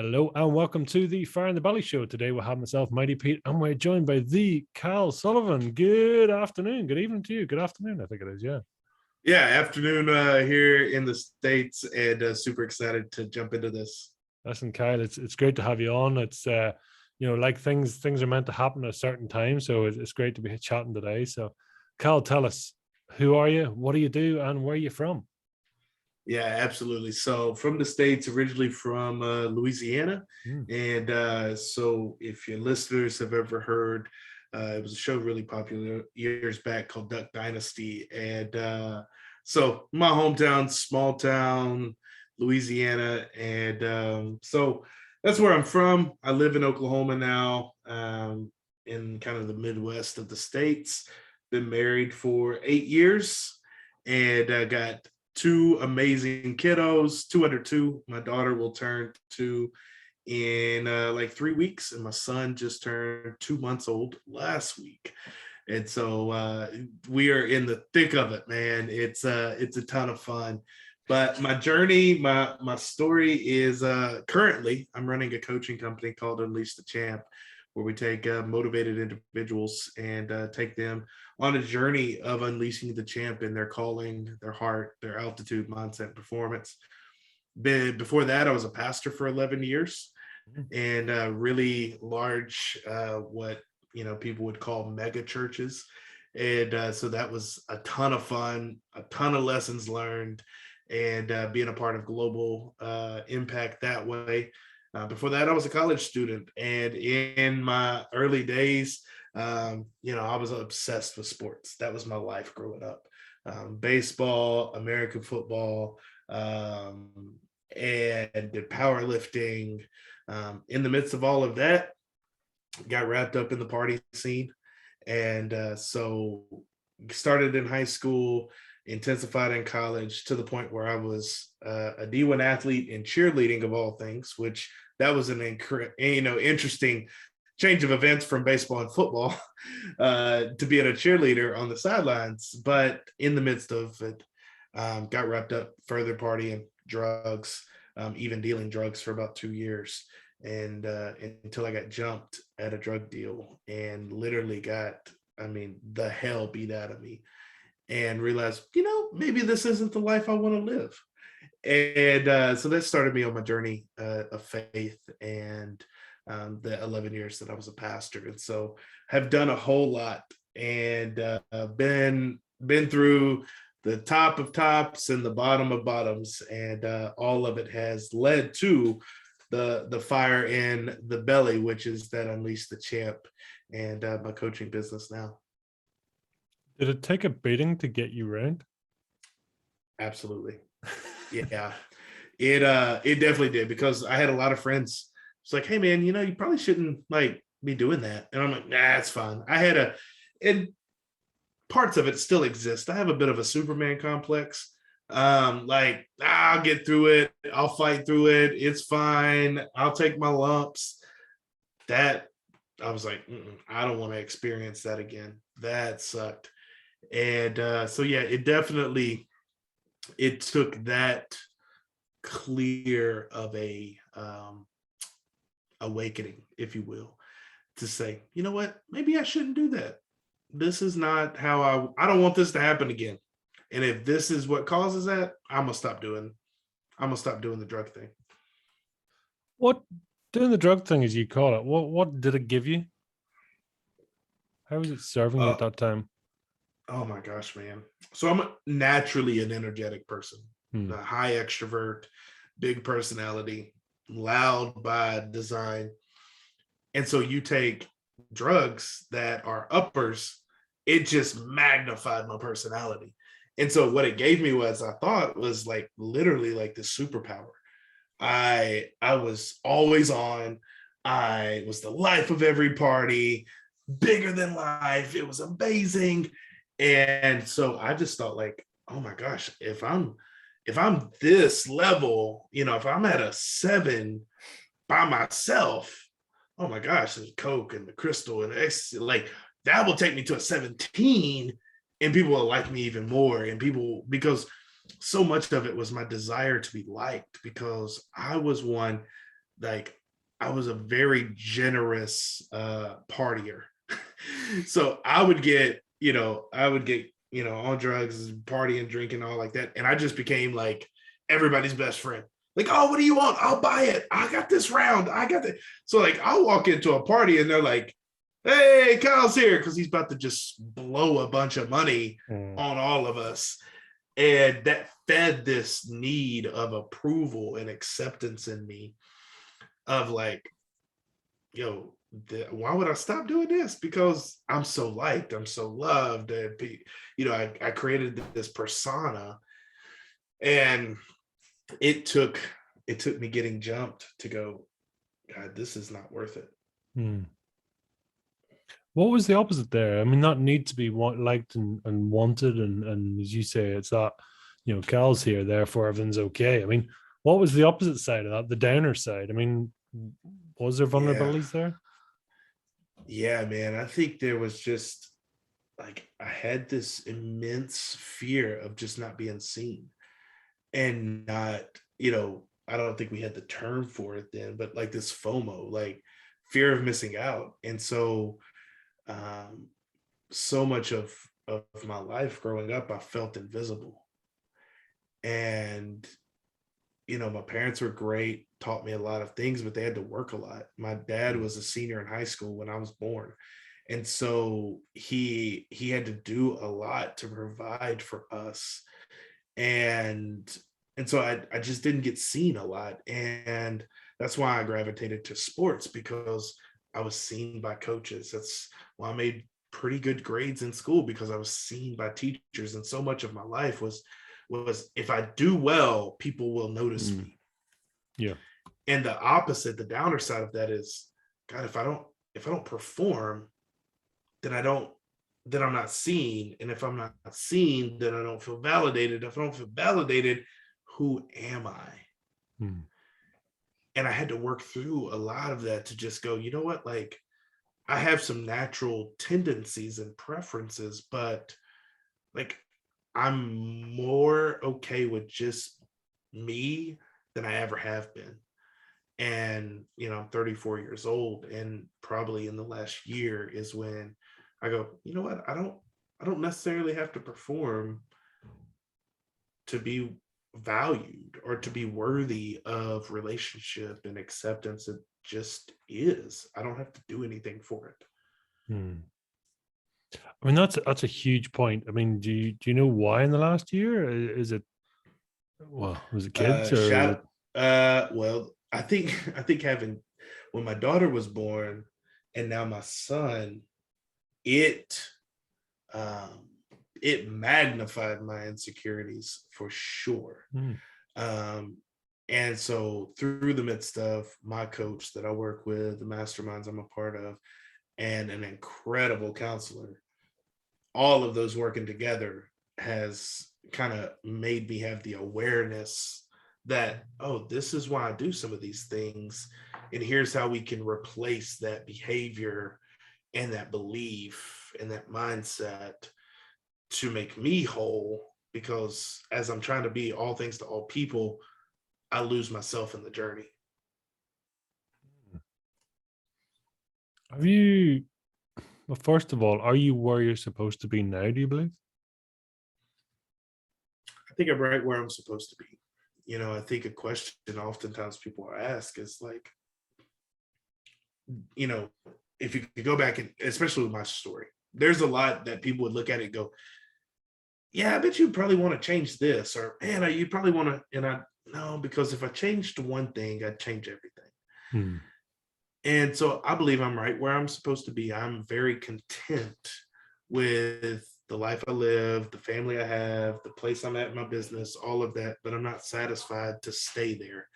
Hello and welcome to the Fire in the Belly show. Today we'll have myself, Mighty Pete, and we're joined by the Cal Sullivan. Good afternoon. Good evening to you. Good afternoon, I think it is, yeah. Yeah, afternoon here in the States, and super excited to jump into this. Listen, Kyle, it's great to have you on. It's like things are meant to happen at a certain time, so it's great to be chatting today. So, Cal, tell us, who are you, what do you do, and where are you from? Yeah, absolutely. So from the States, originally from Louisiana. And so if your listeners have ever heard, it was a show really popular years back called Duck Dynasty. And so my hometown, small town, Louisiana. And so that's where I'm from. I live in Oklahoma now, in kind of the Midwest of the States. Been married for 8 years and got two amazing kiddos, 2 under 2. My daughter will turn 2 in like 3 weeks, and my son just turned 2 months old last week. And so we are in the thick of it, man. It's a ton of fun. But my journey, my story is currently I'm running a coaching company called Unleash the Champ, where we take motivated individuals and take them on a journey of unleashing the champ in their calling, their heart, their altitude, mindset, performance. Before that, I was a pastor for 11 years and really large, what people would call mega churches. And so that was a ton of fun, a ton of lessons learned, and being a part of global impact that way. Before that, I was a college student, and in my early days, I was obsessed with sports. That was my life growing up. Baseball, American football, and did powerlifting. In the midst of all of that, got wrapped up in the party scene, and so started in high school, intensified in college to the point where I was a D1 athlete in cheerleading of all things, which that was an interesting change of events from baseball and football to being a cheerleader on the sidelines. But in the midst of it, got wrapped up further partying, drugs, even dealing drugs for about 2 years. And until I got jumped at a drug deal and literally got, the hell beat out of me, and realized, maybe this isn't the life I want to live. And so that started me on my journey of faith and the 11 years that I was a pastor. And so have done a whole lot and been through the top of tops and the bottom of bottoms. And all of it has led to the fire in the belly, which is that Unleash the Champ and my coaching business now. Did it take a beating to get you around? Absolutely. Yeah. It definitely did, because I had a lot of friends. It's like, hey man, you probably shouldn't be doing that. And I'm like, nah, it's fine. And parts of it still exist. I have a bit of a Superman complex. I'll get through it. I'll fight through it. It's fine. I'll take my lumps. That I was like, I don't want to experience that again. That sucked. And so yeah, it took that clear of a awakening, if you will, to say, you know what, maybe I shouldn't do that. This is not how I don't want this to happen again. And if this is what causes that, I'm gonna stop doing the drug thing. What doing the drug thing, as you call it, what did it give you? How was it serving you at that time? Oh my gosh, man. So I'm naturally an energetic person, a high extrovert, big personality, loud by design. And so you take drugs that are uppers, it just magnified my personality. And so what it gave me was, I thought was literally the superpower. I was always on. I was the life of every party, bigger than life. It was amazing. And so I just thought oh my gosh, if I'm this level, if I'm at a 7 by myself, oh my gosh, there's Coke and the crystal and that will take me to a 17, and people will like me even more. And because so much of it was my desire to be liked, because I was one like I was a very generous partier. So I would get, on drugs, partying, drinking, all like that. And I just became like everybody's best friend. Like, oh, what do you want? I'll buy it. I got this round. I got that. So like I'll walk into a party and they're like, hey, Kyle's here because he's about to just blow a bunch of money on all of us. And that fed this need of approval and acceptance in me of like, yo, why would I stop doing this? Because I'm so liked, I'm so loved. And, I created this persona, and it took me getting jumped to go, God, this is not worth it. What was the opposite there? I mean, not need to be liked and wanted, and as you say, it's that, Cal's here, therefore everything's okay. I mean, what was the opposite side of that, the downer side? I mean, was there vulnerabilities there? Yeah, man. I think there was just like I had this immense fear of just not being seen, and not, I don't think we had the term for it then, but like this FOMO, like fear of missing out. And so so much of my life growing up, I felt invisible. And my parents were great, taught me a lot of things, but they had to work a lot. My dad was a senior in high school when I was born. And so he had to do a lot to provide for us. And so I just didn't get seen a lot. And that's why I gravitated to sports, because I was seen by coaches. That's why I made pretty good grades in school, because I was seen by teachers. And so much of my life was if I do well, people will notice me. Yeah. And the opposite, the downer side of that is, God, if I don't perform, then I'm not seen. And if I'm not seen, then I don't feel validated. If I don't feel validated, who am I? And I had to work through a lot of that to just go, you know what? Like, I have some natural tendencies and preferences, but like, I'm more okay with just me than I ever have been. And, I'm 34 years old, and probably in the last year is when I go, you know what? I don't necessarily have to perform to be valued or to be worthy of relationship and acceptance. It just is. I don't have to do anything for it. I mean, that's a huge point. I mean, do you know why in the last year? Is it, well, was it kids or? Well, I think having, when my daughter was born and now my son, it magnified my insecurities for sure. And so through the midst of my coach that I work with, the masterminds I'm a part of, and an incredible counselor, all of those working together has kind of made me have the awareness that, oh, this is why I do some of these things. And here's how we can replace that behavior and that belief and that mindset to make me whole. Because as I'm trying to be all things to all people, I lose myself in the journey. Well, first of all, are you where you're supposed to be now, do you believe? I think I'm right where I'm supposed to be. I think a question oftentimes people are asked is like, if you could go back, and especially with my story, there's a lot that people would look at it and go, yeah, I bet you probably want to change this, or man, you probably want to, and I, no, because if I changed one thing, I'd change everything. And so I believe I'm right where I'm supposed to be. I'm very content with the life I live, the family I have, the place I'm at in my business, all of that, but I'm not satisfied to stay there.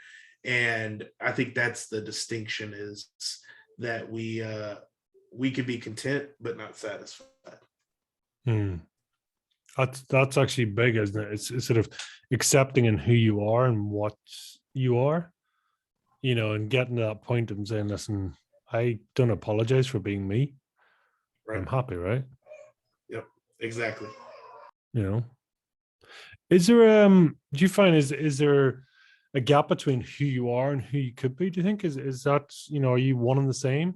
And I think that's the distinction, is that we can be content but not satisfied. That's actually big, isn't it? It's sort of accepting in who you are and what you are, and getting to that point and saying, listen, I don't apologize for being me. Right. I'm happy, right? Yep, exactly. Is there do you find is there a gap between who you are and who you could be? Do you think is that, are you one and the same?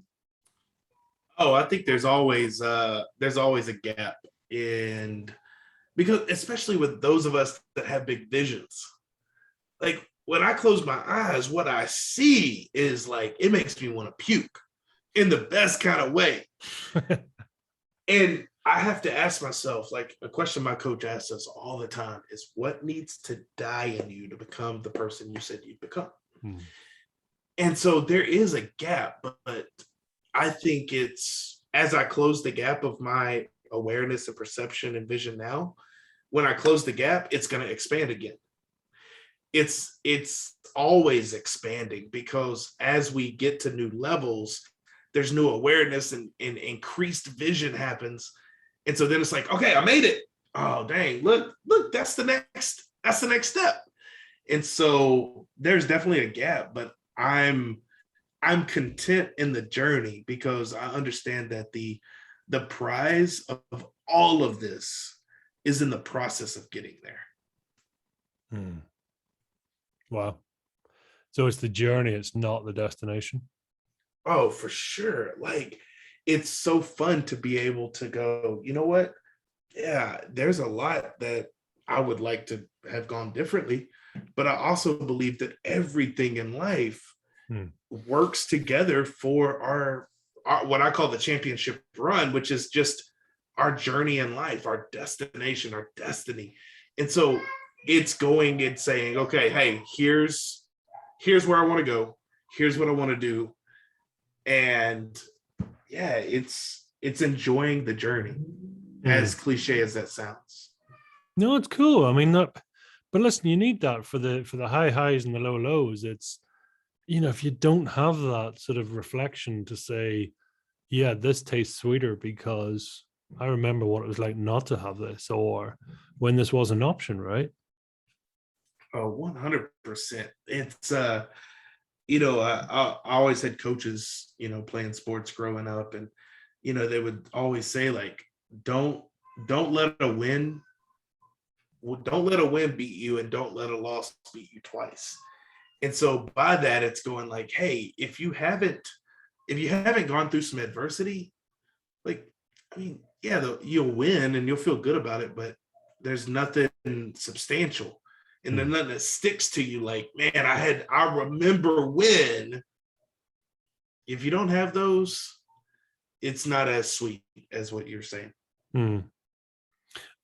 Oh, I think there's always a gap, and because especially with those of us that have big visions, like when I close my eyes, what I see is like it makes me want to puke in the best kind of way. And I have to ask myself, like a question my coach asks us all the time is what needs to die in you to become the person you said you'd become? And so there is a gap, but I think it's as I close the gap of my awareness and perception and vision now, when I close the gap, it's going to expand again. It's always expanding because as we get to new levels, there's new awareness and increased vision happens. And so then it's like, okay, I made it. Oh, dang, look, that's the next step. And so there's definitely a gap, but I'm content in the journey because I understand that the prize of all of this is in the process of getting there. Wow. So it's the journey, it's not the destination. Oh, for sure. Like it's so fun to be able to go, you know what? Yeah, there's a lot that I would like to have gone differently, but I also believe that everything in life works together for our what I call the championship run, which is just our journey in life, our destination, our destiny. And so it's going and saying, okay, hey, here's where I want to go. Here's what I want to do. And yeah, it's enjoying the journey, as cliche as that sounds. No, it's cool. I mean, but listen, you need that for the high highs and the low lows. It's, if you don't have that sort of reflection to say, yeah, this tastes sweeter because I remember what it was like not to have this, or when this was an option, right? Oh, 100%. It's I always had coaches, playing sports growing up, and they would always say like, don't let a win beat you, and don't let a loss beat you twice. And so by that, it's going like, hey, if you haven't gone through some adversity, like, I mean, yeah, you'll win and you'll feel good about it, but there's nothing substantial. And then nothing that sticks to you like, man, I remember when. If you don't have those, it's not as sweet as what you're saying. Are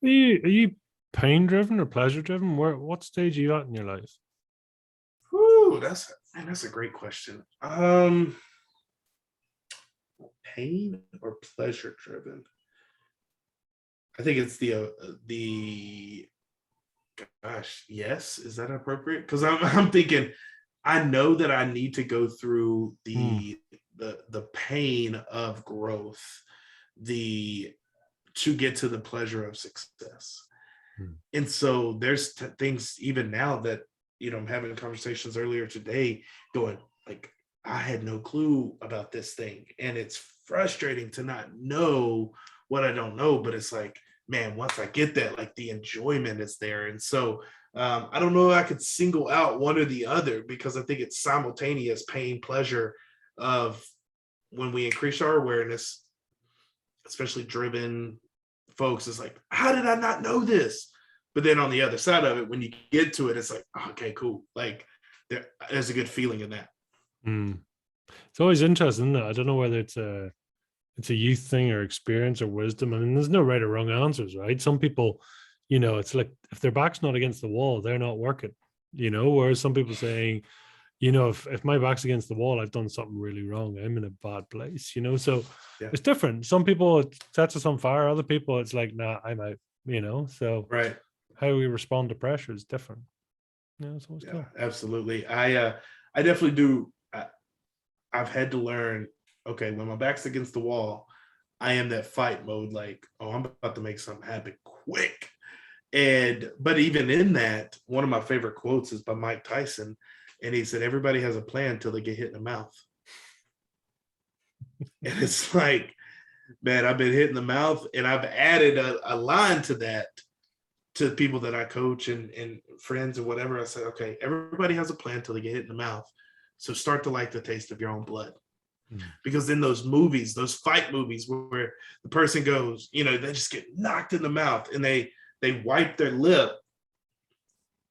you pain driven or pleasure driven? What stage are you at in your life? Ooh, that's a great question. Pain or pleasure driven? I think it's the gosh, yes. Is that appropriate? Because I'm thinking, I know that I need to go through the pain of growth, to get to the pleasure of success. And so there's things even now that I'm having conversations earlier today, going like, I had no clue about this thing, and it's frustrating to not know what I don't know, but it's like, man, once I get that, like the enjoyment is there. And so I don't know if I could single out one or the other, because I think it's simultaneous pain, pleasure of when we increase our awareness, especially driven folks, is like, how did I not know this? But then on the other side of it, when you get to it, it's like, okay, cool. Like there's a good feeling in that. It's always interesting, isn't it? I don't know whether it's a youth thing or experience or wisdom. I mean, there's no right or wrong answers, right? Some people, it's like if their back's not against the wall, they're not working, whereas some people saying, if my back's against the wall, I've done something really wrong. I'm in a bad place, so yeah. It's different. Some people it sets us on fire. Other people it's like, nah, I'm out, so right. How we respond to pressure is different. It's always cool. Absolutely. I definitely do. I've had to learn, okay, when my back's against the wall, I am that fight mode, like, oh, I'm about to make something happen quick. But even in that, one of my favorite quotes is by Mike Tyson. And he said, everybody has a plan until they get hit in the mouth. And it's like, man, I've been hit in the mouth, and I've added a line to that. to people that I coach and friends or whatever, I said, okay, everybody has a plan till they get hit in the mouth. So start to like the taste of your own blood. Because in those movies, those fight movies where the person goes, you know, they just get knocked in the mouth and they wipe their lip.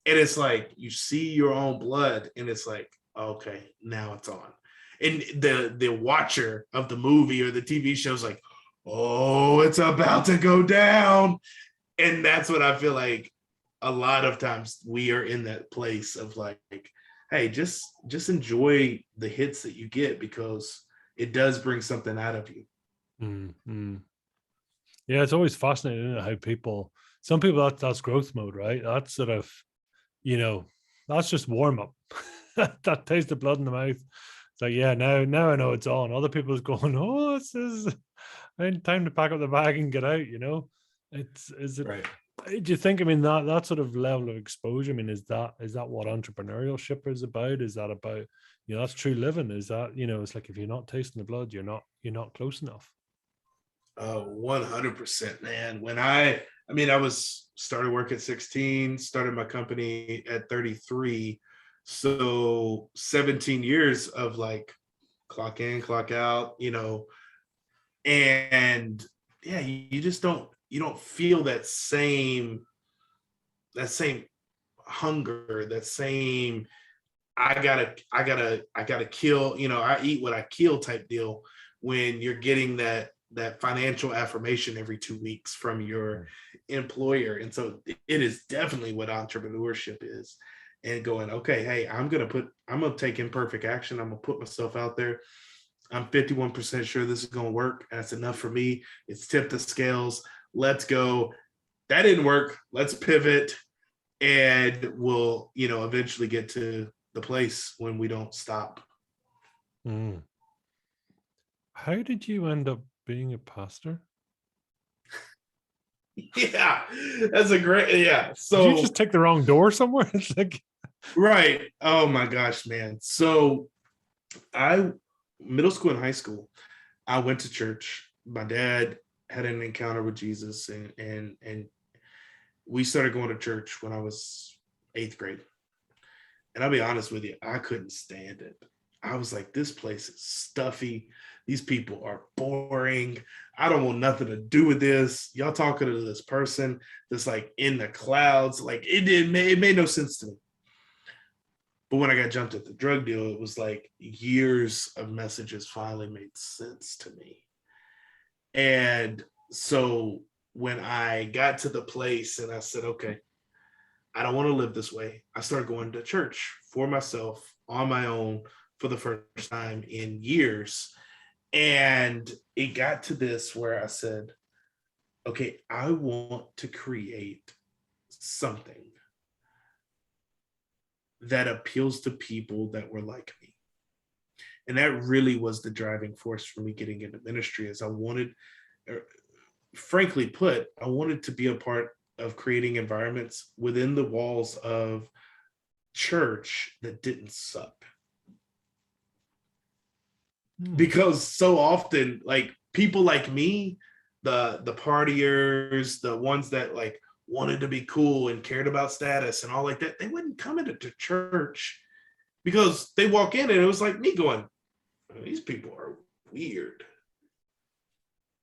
And it's like, you see your own blood and it's like, okay, now it's on. And the watcher of the movie or the TV show is like, oh, it's about to go down. And that's what I feel like a lot of times we are in that place of like, hey, just enjoy the hits that you get, because it does bring something out of you. Mm-hmm. Yeah, it's always fascinating, isn't it, how some people, that's growth mode, right? That's sort of, you know, that's just warm up. That taste of blood in the mouth. It's like, yeah, now I know it's on. Other people's going, oh, this is time to pack up the bag and get out, you know? Is it Right. Do you think, I mean, that sort of level of exposure, I mean, is that what entrepreneurship is about? Is that about, you know, that's true living? Is that, you know, it's like, if you're not tasting the blood, you're not close enough. 100%, man. When I started work at 16, started my company at 33. So 17 years of like clock in, clock out, you know, and yeah, you just you don't feel that same hunger, that same I gotta kill, you know, I eat what I kill type deal, when you're getting that financial affirmation every 2 weeks from your employer. And so it is definitely what entrepreneurship is. And going, okay, hey, I'm gonna take imperfect action. I'm gonna put myself out there. I'm 51% sure this is gonna work. That's enough for me. It's tipped the scales. Let's go. That didn't work. Let's pivot. And we'll, you know, eventually get to the place when we don't stop. Mm. How did you end up being a pastor? Yeah, that's a great, yeah. So did you just take the wrong door somewhere? It's like, right. Oh my gosh, man. So middle school and high school, I went to church. My dad had an encounter with Jesus, and we started going to church when I was 8th grade. And I'll be honest with you, I couldn't stand it. I was like, this place is stuffy. These people are boring. I don't want nothing to do with this. Y'all talking to this person that's like in the clouds. Like it made no sense to me. But when I got jumped at the drug deal, it was like years of messages finally made sense to me. And so when I got to the place and I said, okay, I don't want to live this way, I started going to church for myself on my own for the first time in years. And it got to this where I said, okay, I want to create something that appeals to people that were like me. And that really was the driving force for me getting into ministry, is I wanted, frankly put, I wanted to be a part of creating environments within the walls of church that didn't suck. Because so often, like, people like me, the partiers, the ones that like wanted to be cool and cared about status and all like that, they wouldn't come into church, because they walk in and it was like me going, these people are weird.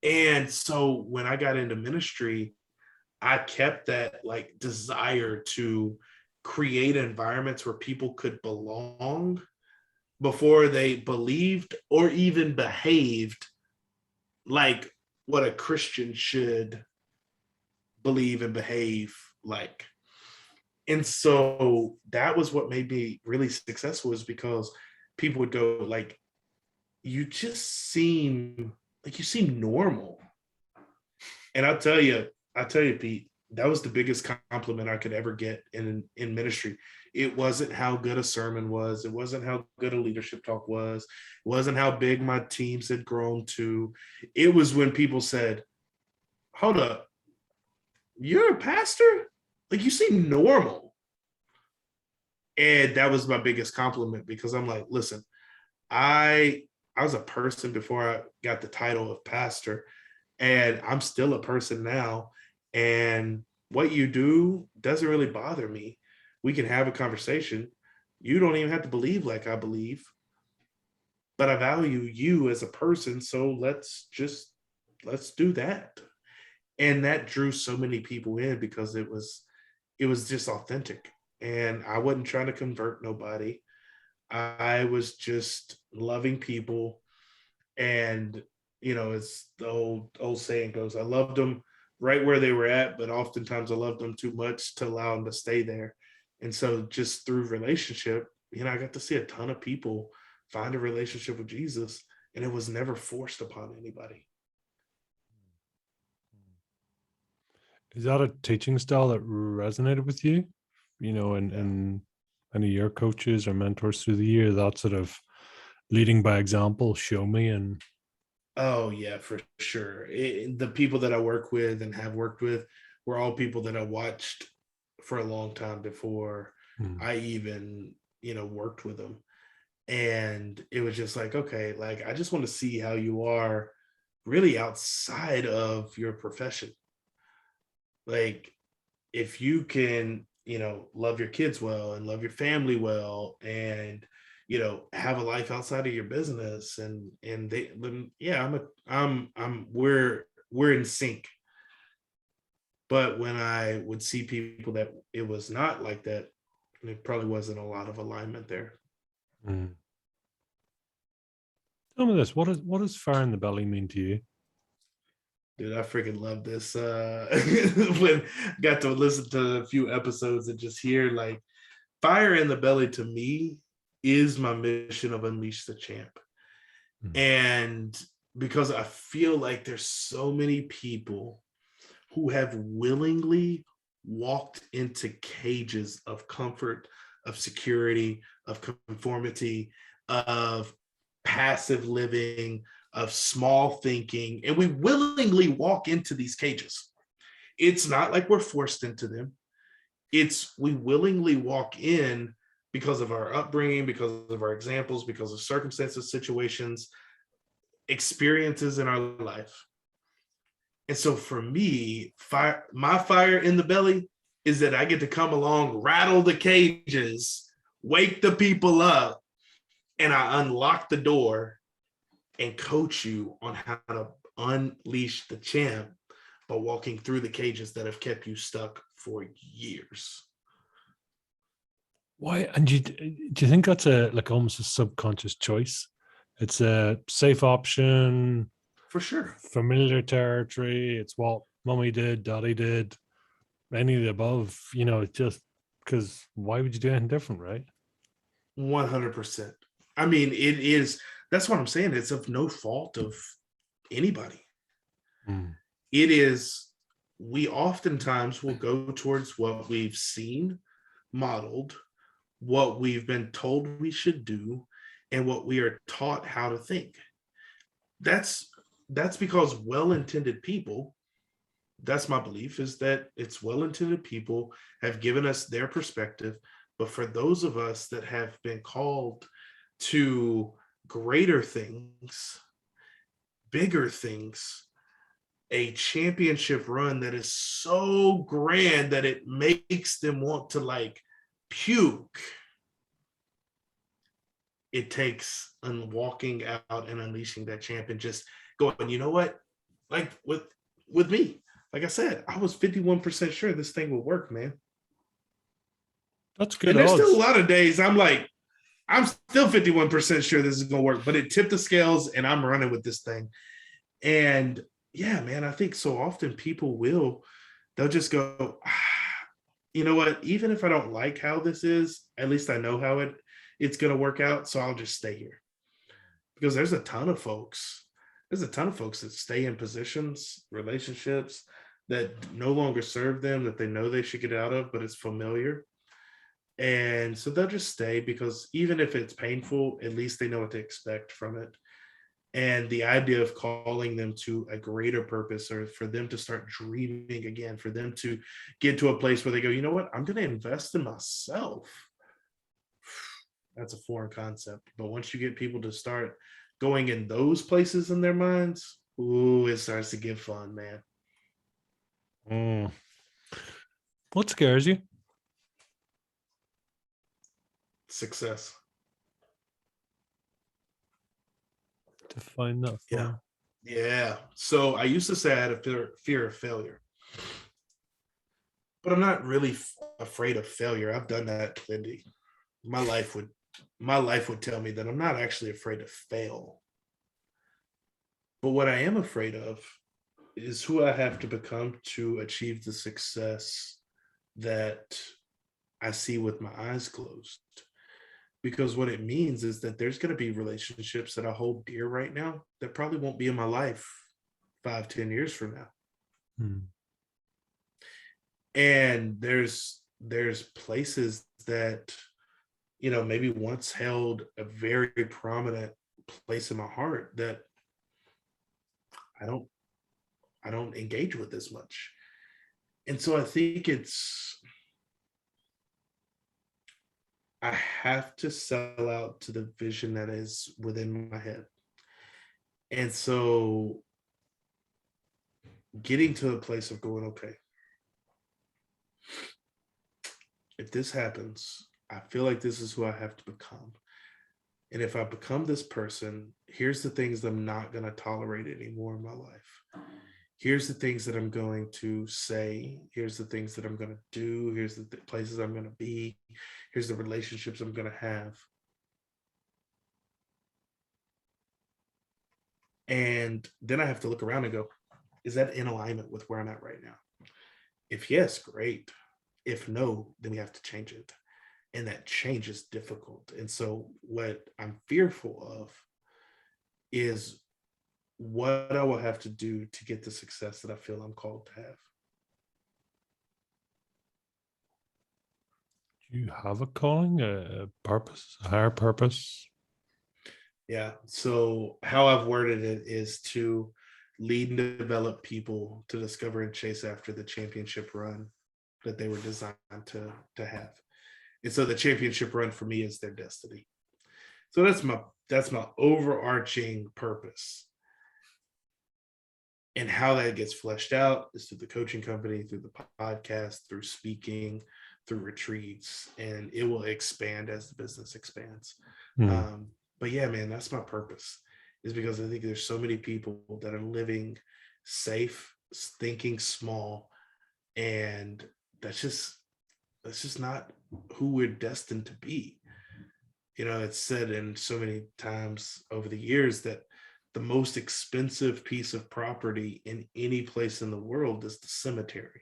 And so when I got into ministry, I kept that like desire to create environments where people could belong before they believed or even behaved like what a Christian should believe and behave like. And so that was what made me really successful, is because people would go like, you just seem like you seem normal. And I'll tell you, Pete, that was the biggest compliment I could ever get in ministry. It wasn't how good a sermon was. It wasn't how good a leadership talk was. It wasn't how big my teams had grown to. It was when people said, hold up, you're a pastor? Like, you seem normal. And that was my biggest compliment, because I'm like, listen, I was a person before I got the title of pastor, and I'm still a person now. And what you do doesn't really bother me. We can have a conversation. You don't even have to believe like I believe, but I value you as a person. So let's do that. And that drew so many people in because it was just authentic. And I wasn't trying to convert nobody. I was just loving people. And as the old saying goes, I loved them right where they were at, but oftentimes I loved them too much to allow them to stay there. And so just through relationship, I got to see a ton of people find a relationship with Jesus, and it was never forced upon anybody. Is that a teaching style that resonated with you? And any of your coaches or mentors through the year, that sort of leading by example, show me and Oh yeah, for sure. The people that I work with and have worked with were all people that I watched for a long time before I even, worked with them. And it was just like, okay, like I just want to see how you are really outside of your profession. Like if you can, love your kids well and love your family well and have a life outside of your business and then yeah, we're in sync. But when I would see people that it was not like that, it probably wasn't a lot of alignment there. mm. Tell me this: what does fire in the belly mean to you? Dude, I freaking love this. When I got to listen to a few episodes and just hear like fire in the belly to me is my mission of Unleash the Champ. Mm. And because I feel like there's so many people who have willingly walked into cages of comfort, of security, of conformity, of passive living, of small thinking, and we willingly walk into these cages. It's not like we're forced into them. It's we willingly walk in because of our upbringing, because of our examples, because of circumstances, situations, experiences in our life. And so for me, my fire in the belly is that I get to come along, rattle the cages, wake the people up, and I unlock the door and coach you on how to unleash the champ by walking through the cages that have kept you stuck for years. Why? And do you think that's a like almost a subconscious choice? It's a safe option, For sure. familiar territory. It's what mommy did, daddy did, any of the above. Just because why would you do anything different, right? 100%. I mean, it is, that's what I'm saying. It's of no fault of anybody. Mm. It is, we oftentimes will go towards what we've seen modeled, what we've been told we should do, and what we are taught how to think. That's because well-intended people, that's my belief, is that it's well-intended people have given us their perspective. But for those of us that have been called to greater things, bigger things, a championship run that is so grand that it makes them want to like puke, it takes walking out and unleashing that champ and just going, you know what? Like with me, like I said, I was 51% sure this thing would work, man. That's good And there's still a odds. lot of days I'm like, I'm still 51% sure this is gonna work, but it tipped the scales and I'm running with this thing. And yeah, man, I think so often people they'll just go, you know what? Even if I don't like how this is, at least I know how it's gonna work out. So I'll just stay here. Because there's a ton of folks that stay in positions, relationships that no longer serve them, that they know they should get out of, but it's familiar. And so they'll just stay because even if it's painful, at least they know what to expect from it. And the idea of calling them to a greater purpose, or for them to start dreaming again, for them to get to a place where they go, you know what, I'm going to invest in myself. That's a foreign concept. But once you get people to start going in those places in their minds, ooh, it starts to get fun, man. Mm. What scares you? Success. Define that for me. Yeah. So I used to say I had a fear of failure, but I'm not really afraid of failure. I've done that plenty. My life would tell me that I'm not actually afraid to fail. But what I am afraid of is who I have to become to achieve the success that I see with my eyes closed. Because what it means is that there's going to be relationships that I hold dear right now that probably won't be in my life 5-10 years from now. Hmm. And there's places that, you know, maybe once held a very prominent place in my heart that I don't engage with as much. And so I think I have to sell out to the vision that is within my head. And so getting to a place of going, okay, if this happens, I feel like this is who I have to become. And if I become this person, here's the things that I'm not going to tolerate anymore in my life. Here's the things that I'm going to say. Here's the things that I'm going to do. Here's the places I'm going to be. Here's the relationships I'm going to have. And then I have to look around and go, is that in alignment with where I'm at right now? If yes, great. If no, then we have to change it. And that change is difficult. And so what I'm fearful of is what I will have to do to get the success that I feel I'm called to have. Do you have a calling, a purpose, a higher purpose? Yeah. So how I've worded it is to lead and develop people to discover and chase after the championship run that they were designed to have. And so the championship run for me is their destiny. So that's my overarching purpose. And how that gets fleshed out is through the coaching company, through the podcast, through speaking, through retreats, and it will expand as the business expands. But yeah, man, that's my purpose, is because I think there's so many people that are living safe, thinking small, and that's just not who we're destined to be. You know, it's said in so many times over the years that the most expensive piece of property in any place in the world is the cemetery,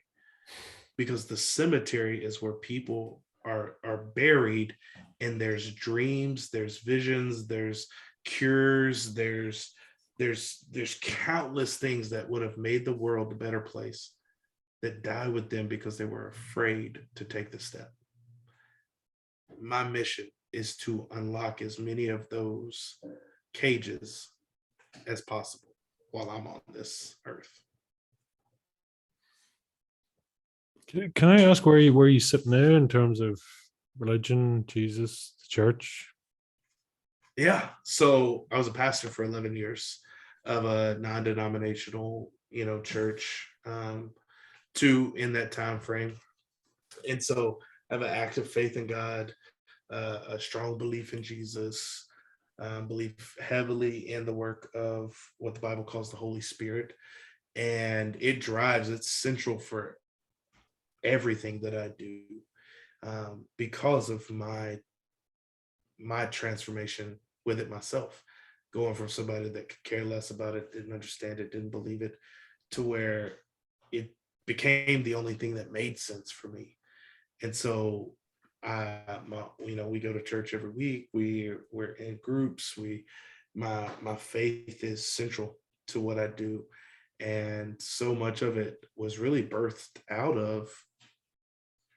because the cemetery is where people are buried, and there's dreams, there's visions, there's cures, there's countless things that would have made the world a better place that die with them because they were afraid to take the step. My mission is to unlock as many of those cages as possible while I'm on this earth. Can I ask where you sit now in terms of religion, Jesus, the church? Yeah. So I was a pastor for 11 years of a non-denominational, church, in that time frame. And so I have an active faith in God, a strong belief in Jesus, believe heavily in the work of what the Bible calls the Holy Spirit. And it's central for everything that I do, because of my transformation with it myself, going from somebody that could care less about it, didn't understand it, didn't believe it, to where it became the only thing that made sense for me. And so we go to church every week. We're in groups. My faith is central to what I do. And so much of it was really birthed out of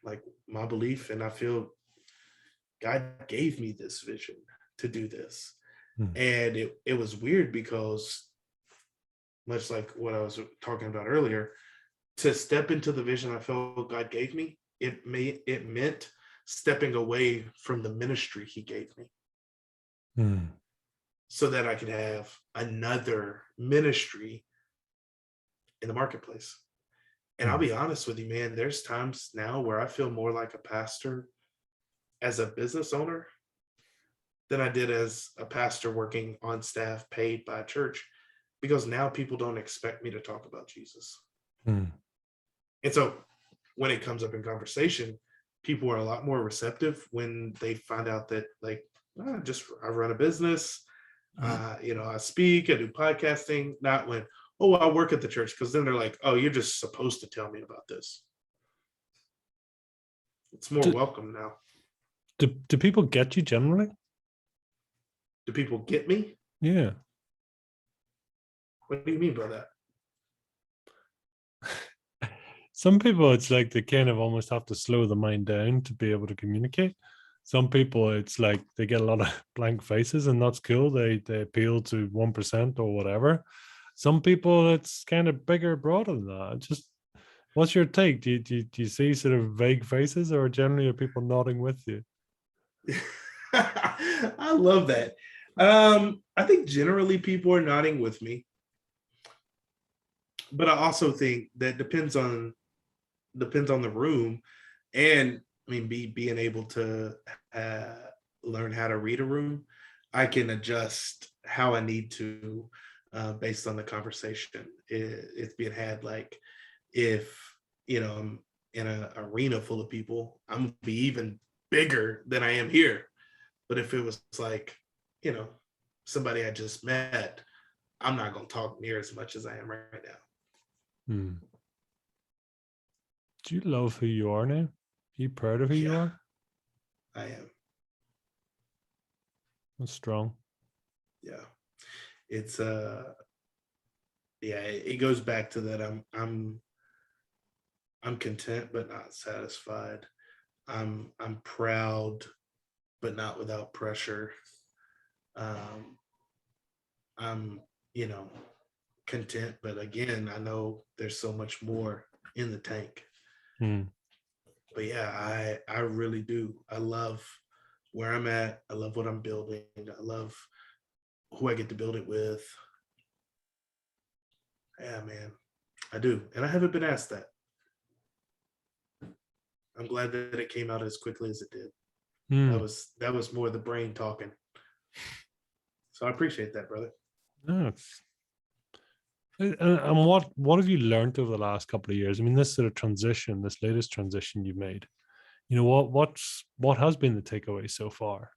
like my belief. And I feel God gave me this vision to do this. And it was weird because, much like what I was talking about earlier, to step into the vision I felt God gave me, it meant stepping away from the ministry he gave me, so that I could have another ministry in the marketplace. And I'll be honest with you, man, there's times now where I feel more like a pastor as a business owner than I did as a pastor working on staff paid by a church, because now people don't expect me to talk about Jesus. Mm. And so when it comes up in conversation, people are a lot more receptive when they find out that, like, I run a business, I speak, I do podcasting, not when, oh, I work at the church, because then they're like, oh, you're just supposed to tell me about this. It's more welcome now. Do people get you generally? Do people get me? Yeah. What do you mean by that? Some people, it's like they kind of almost have to slow the mind down to be able to communicate. Some people, it's like they get a lot of blank faces, and that's cool. They appeal to 1% or whatever. Some people, it's kind of bigger, broader than that. Just, what's your take? Do you see sort of vague faces, or generally are people nodding with you? I love that. I think generally people are nodding with me, but I also think that depends on the room, and I mean, being able to learn how to read a room. I can adjust how I need to based on the conversation it's being had. Like, if I'm in an arena full of people, I'm gonna be even bigger than I am here. But if it was like, somebody I just met, I'm not gonna talk near as much as I am right now. Hmm. Do you love who you are now? Are you proud of who you are? I am. That's strong. Yeah. It's it goes back to that. I'm content but not satisfied. I'm proud but not without pressure. I'm content, but again, I know there's so much more in the tank. But yeah, I really do. I love where I'm at. I love what I'm building. I love who I get to build it with. Yeah, man, I do. And I haven't been asked that. I'm glad that it came out as quickly as it did. That was more the brain talking. So I appreciate that, brother. No. And what have you learned over the last couple of years? I mean, this sort of transition, this latest transition you made, what has been the takeaway so far?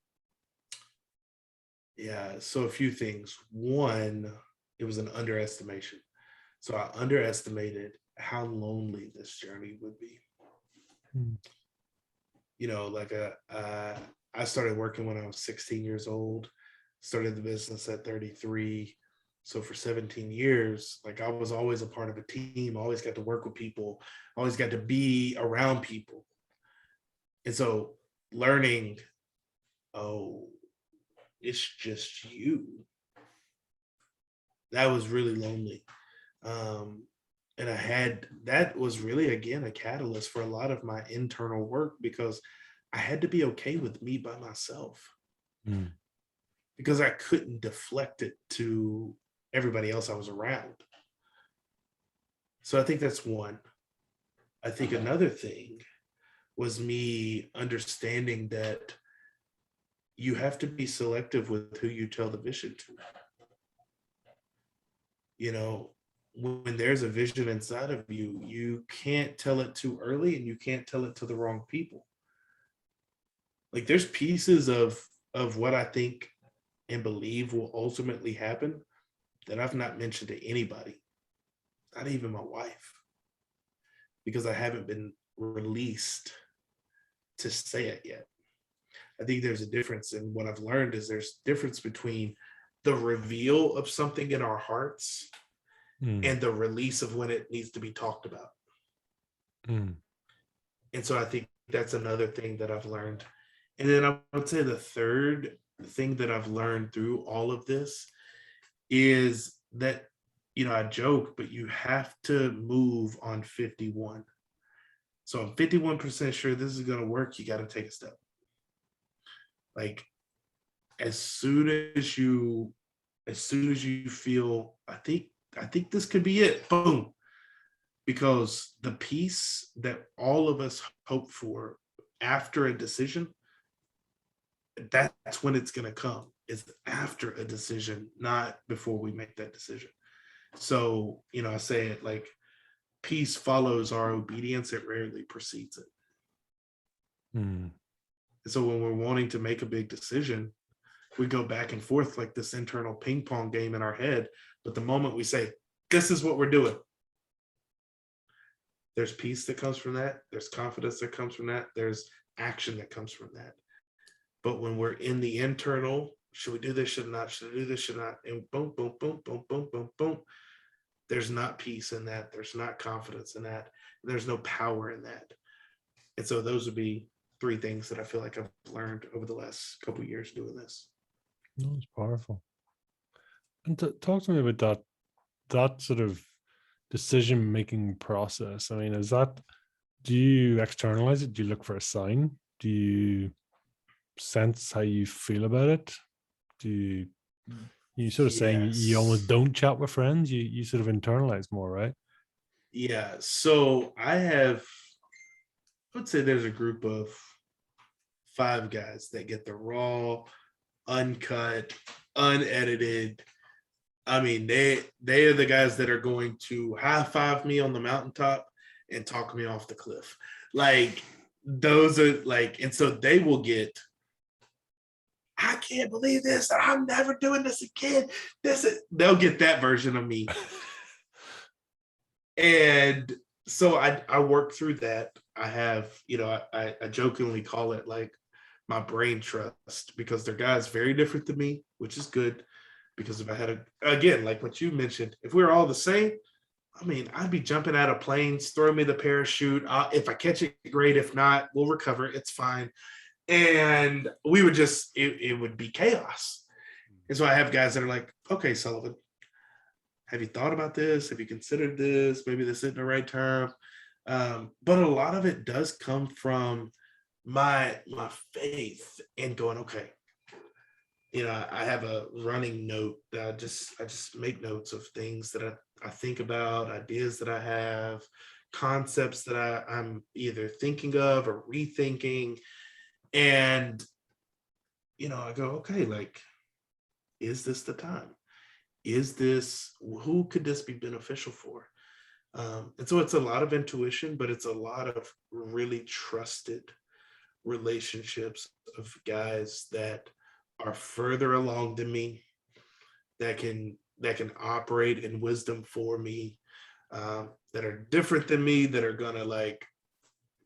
Yeah, so a few things. One, it was an underestimation. So I underestimated how lonely this journey would be. I started working when I was 16 years old, started the business at 33. So for 17 years, like, I was always a part of a team, always got to work with people, always got to be around people. And so learning, oh, it's just you. That was really lonely. And that was really, again, a catalyst for a lot of my internal work, because I had to be okay with me by myself, because I couldn't deflect it to everybody else I was around. So I think that's one. I think another thing was me understanding that you have to be selective with who you tell the vision to. When there's a vision inside of you, you can't tell it too early, and you can't tell it to the wrong people. Like, there's pieces of what I think and believe will ultimately happen that I've not mentioned to anybody, not even my wife, because I haven't been released to say it yet. I think there's a difference, and what I've learned is there's a difference between the reveal of something in our hearts and the release of when it needs to be talked about. And so I think that's another thing that I've learned. And then I would say the third thing that I've learned through all of this is that, I joke, but you have to move on 51. So I'm 51% sure this is going to work. You got to take a step. Like, as soon as you feel, I think this could be it, boom, because the peace that all of us hope for after a decision, that's when it's going to come. It's after a decision, not before we make that decision. So, I say it like, peace follows our obedience, it rarely precedes it. Mm. And so when we're wanting to make a big decision, we go back and forth like this internal ping pong game in our head. But the moment we say, this is what we're doing, there's peace that comes from that. There's confidence that comes from that. There's action that comes from that. But when we're in the internal, should we do this, should not, should I do this, should not, and boom, boom, boom, boom, boom, boom, boom, there's not peace in that. There's not confidence in that. There's no power in that. And so those would be 3 things that I feel like I've learned over the last couple of years doing this. That's powerful. And talk to me about that sort of decision-making process. I mean, do you externalize it? Do you look for a sign? Do you sense how you feel about it? Do you sort of saying you almost don't chat with friends? You sort of internalize more, right? Yeah. So I would say there's a group of 5 guys that get the raw, uncut, unedited. I mean, they are the guys that are going to high five me on the mountaintop and talk me off the cliff. Like, those are like, and so they will get, I can't believe this. I'm never doing this again. They'll get that version of me. And so I work through that. I have, I jokingly call it like my brain trust, because they're guys very different than me, which is good. Because if I had again, like what you mentioned, if we were all the same, I mean, I'd be jumping out of planes, throw me the parachute. If I catch it, great. If not, we'll recover. It's fine. And we would just, it would be chaos. And so I have guys that are like, okay, Sullivan, have you thought about this? Have you considered this? Maybe this isn't the right term. But a lot of it does come from my faith in going, okay, I have a running note that I just make notes of things that I think about, ideas that I have, concepts that I'm either thinking of or rethinking. And, I go, okay, like, is this the time? Who could this be beneficial for? And so it's a lot of intuition, but it's a lot of really trusted relationships of guys that are further along than me, that can operate in wisdom for me, that are different than me, that are gonna like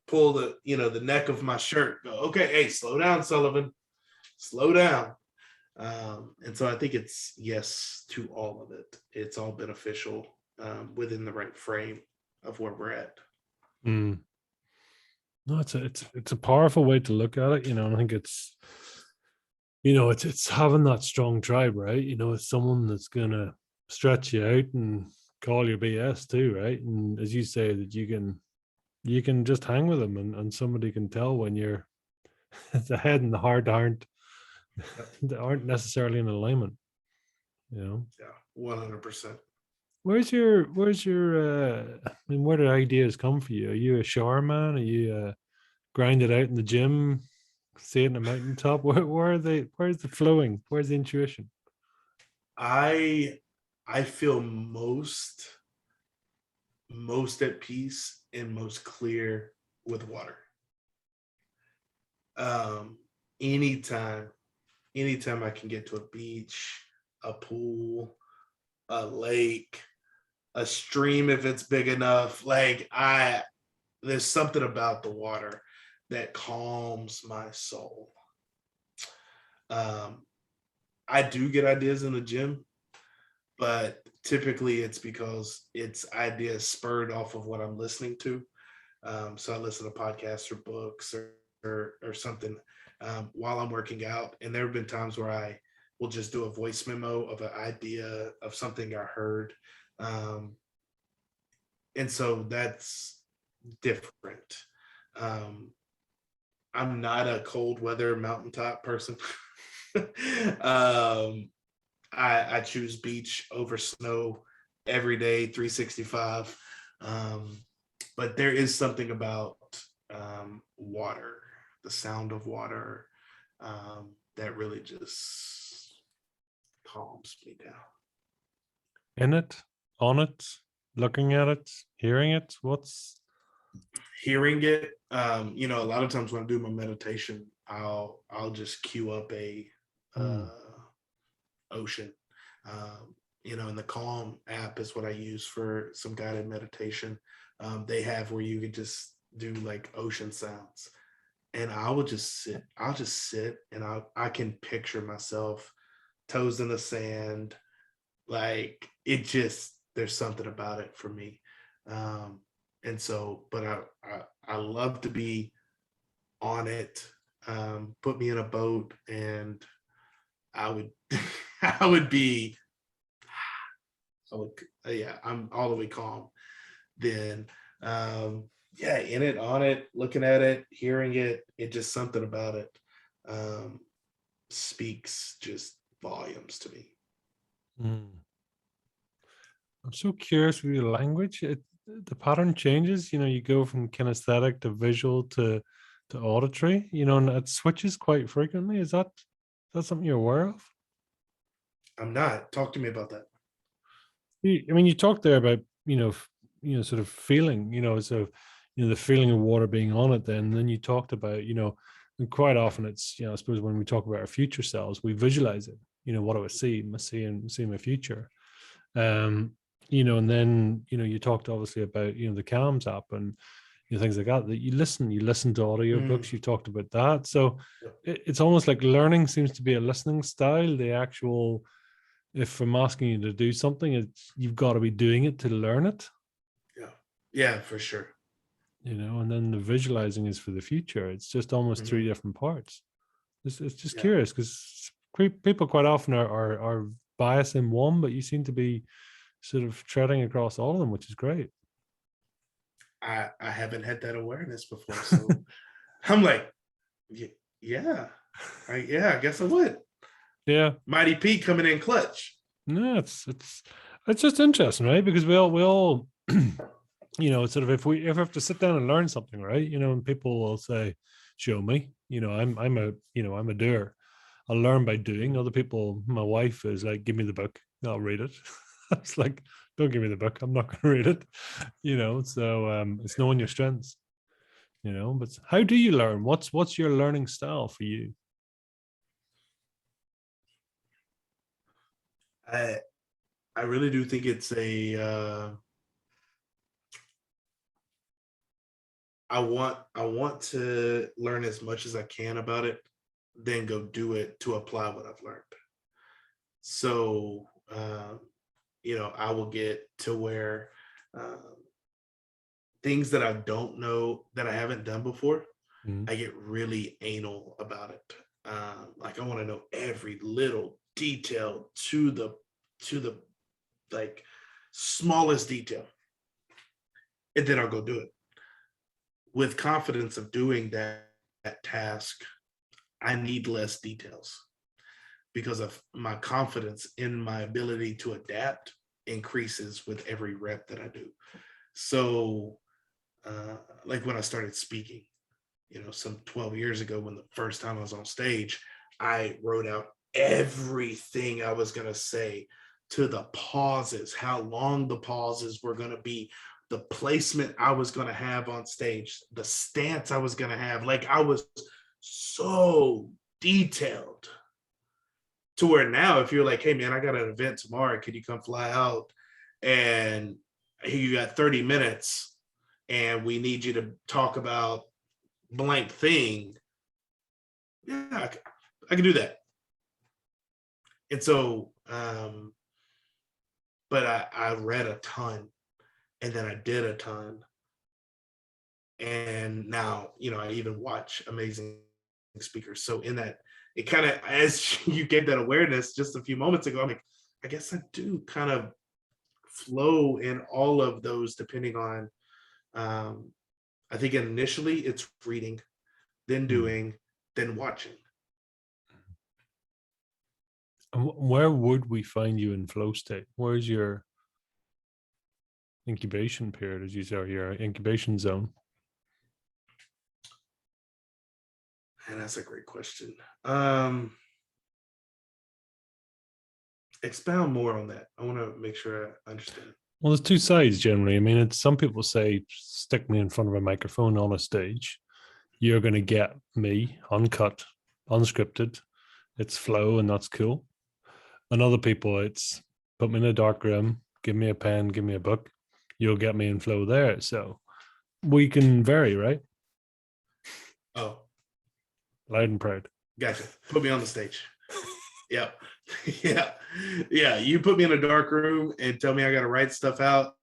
pull the neck of my shirt, go, okay, hey, slow down, Sullivan, slow down. And so I think it's yes to all of it. It's all beneficial within the right frame of where we're at. Mm. No, it's a powerful way to look at it. I think it's having that strong tribe, right? It's someone that's gonna stretch you out and call your BS too, right? And as you say, that you can just hang with them, and somebody can tell when you're the head and the heart aren't necessarily in alignment. Yeah, 100%. Where's your I mean, where do ideas come for you? Are you a shower man? Are you grind it out in the gym, see it in a mountaintop? Where are they? Where's the flowing? Where's the intuition? I feel most at peace and most clear with water. Anytime I can get to a beach, a pool, a lake, a stream, if it's big enough, like there's something about the water that calms my soul. I do get ideas in the gym, but typically it's because it's ideas spurred off of what I'm listening to. So I listen to podcasts or books or something while I'm working out. And there have been times where I will just do a voice memo of an idea of something I heard. And so that's different. I'm not a cold weather mountaintop person. I choose beach over snow every day, 365. But there is something about water, the sound of water, that really just calms me down. In it, on it, looking at it, hearing it? What's Hearing it, a lot of times when I do my meditation, I'll just cue up a ocean. And the Calm app is what I use for some guided meditation. They have where you can just do like ocean sounds, and I'll just sit, and I can picture myself toes in the sand. Like, it just, there's something about it for me. And so, but I love to be on it. Put me in a boat, and I would I would be yeah, I'm all the way calm. Then in it, on it, looking at it, hearing it, just something about it speaks just volumes to me. I'm so curious with your language. The pattern changes. You go from kinesthetic to visual to auditory. And it switches quite frequently. Is that something you're aware of? I'm not. Talk to me about that. You talked there about sort of feeling. The feeling of water being on it. Then you talked about and quite often it's I suppose when we talk about our future selves, we visualize it. What do I see? I see my future. And then you talked obviously about the Calms app and things like that you listen to audio books. You talked about that. So it's almost like learning seems to be a listening style. The actual, if I'm asking you to do something, you've got to be doing it to learn it. Yeah, for sure. And then the visualizing is for the future. It's just almost three different parts. It's just curious, because people quite often are biased in one, but you seem to be sort of treading across all of them, which is great. I haven't had that awareness before, so I'm like, I guess I would. Yeah, Mighty Pete coming in clutch. No, it's just interesting, right? Because we all sort of if we have to sit down and learn something, right? And people will say, "Show me." I'm a doer. I learn by doing. Other people, my wife is like, "Give me the book, I'll read it." It's like, "Don't give me the book, I'm not going to read it." So it's knowing your strengths. But how do you learn? What's your learning style for you? I really do think it's I want to learn as much as I can about it, then go do it to apply what I've learned. So I will get to where things that I don't know, that I haven't done before, I get really anal about it. Like, I want to know every little detail to the like smallest detail, and then I'll go do it with confidence of doing that task. I need less details because of my confidence in my ability to adapt increases with every rep that I do. So like when I started speaking, some 12 years ago, when the first time I was on stage, I wrote out everything I was going to say, to the pauses, how long the pauses were going to be, the placement I was going to have on stage, the stance I was going to have. Like, I was so detailed, to where now if you're like, "Hey man, I got an event tomorrow, could you come fly out, and you got 30 minutes and we need you to talk about blank thing," yeah, I can do that. And so but I read a ton, and then I did a ton, and now I even watch amazing speakers. So in that, it kind of, as you get that awareness just a few moments ago, I'm like, I guess I do kind of flow in all of those, depending on I think initially it's reading, then doing, then watching. And where would we find you in flow state? Where's your incubation period, as you say, or your incubation zone? And that's a great question. Expound more on that. I want to make sure I understand. Well, there's two sides generally. I mean, it's some people say, stick me in front of a microphone on a stage. You're going to get me uncut, unscripted. It's flow, and that's cool. And other people, it's put me in a dark room, give me a pen, give me a book. You'll get me in flow there. So we can vary, right? Oh, Loud and proud. gotcha. Put me on the stage. Yep. Yeah. You put me in a dark room and tell me I got to write stuff out.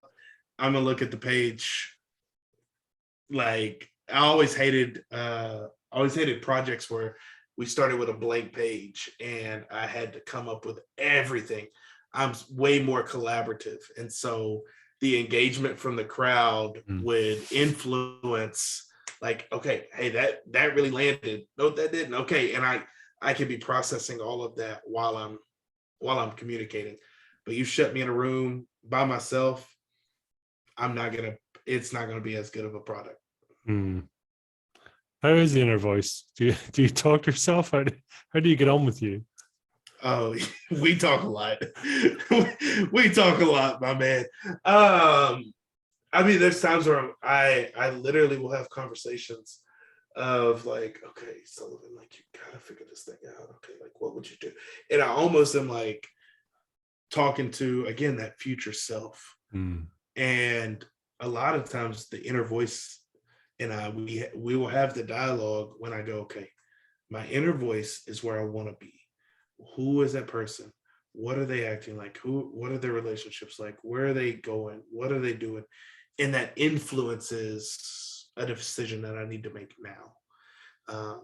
I'm gonna look at the page. Like I always hated projects where we started with a blank page and I had to come up with everything. I'm way more collaborative, and so the engagement from the crowd would influence. Like, okay, hey, that really landed. No, that didn't. Okay, and I can be processing all of that while I'm communicating. But you shut me in a room by myself, it's not gonna be as good of a product. How is the inner voice? Do you talk to yourself? How do you get on with you? Oh, we talk a lot. We talk a lot, my man. I mean, there's times where I literally will have conversations of like, okay, Sullivan, like you gotta figure this thing out. Okay, like what would you do? And I almost am like talking to, again, that future self. And a lot of times the inner voice and we will have the dialogue when I go, okay, my inner voice is where I want to be. Who is that person? What are they acting like? What are their relationships like? Where are they going? What are they doing? And that influences a decision that I need to make now.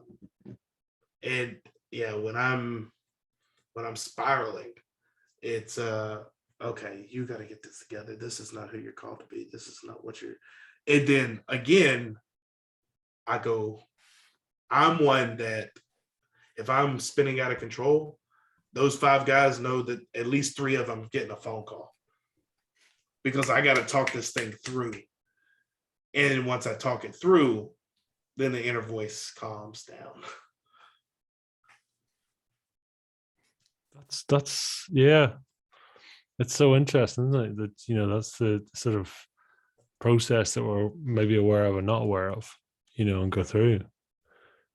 And yeah, when I'm spiraling, it's okay, you got to get this together. This is not who you're called to be. This is not what you're. And then again, I'm one that if I'm spinning out of control, those 5 guys know that at least 3 of them getting a phone call because I got to talk this thing through. And once I talk it through, then the inner voice calms down. That's yeah. It's so interesting, isn't it? That that's the sort of process that we're maybe aware of or not aware of, and go through.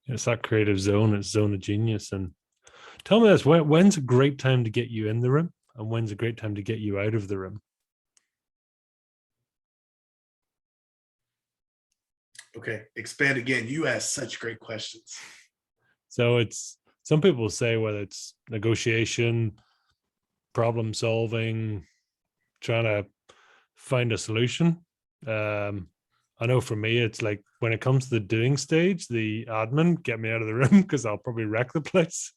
It's that creative zone, it's zone of genius. And tell me this, when's a great time to get you in the room and when's a great time to get you out of the room? Okay, expand again. You ask such great questions. So it's, some people say whether it's negotiation, problem solving, trying to find a solution. I know for me, it's like when it comes to the doing stage, the admin, get me out of the room because I'll probably wreck the place.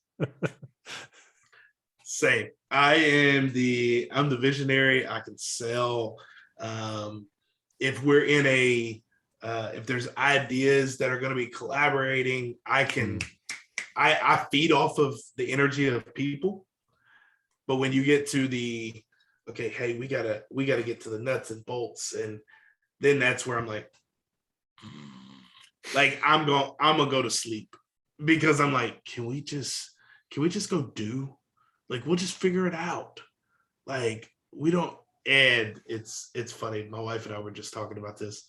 Same. I'm the visionary. I can sell. If we're in if there's ideas that are going to be collaborating, I feed off of the energy of people. But when you get to the, okay, hey, we gotta get to the nuts and bolts, and then that's where I'm like I'm gonna go to sleep because I'm like, can we just go do? Like, we'll just figure it out. Like, we don't. And it's funny. My wife and I were just talking about this.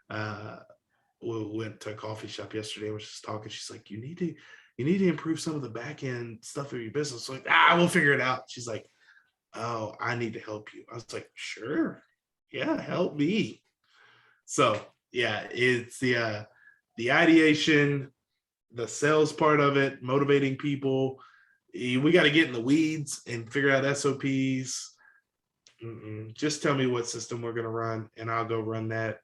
We went to a coffee shop yesterday. We're just talking. She's like, you need to improve some of the back end stuff of your business. So like, we'll figure it out. She's like, oh, I need to help you. I was like, sure, yeah, help me. So yeah, it's the ideation, the sales part of it, motivating people. We got to get in the weeds and figure out SOPs. Just tell me what system we're going to run and I'll go run that.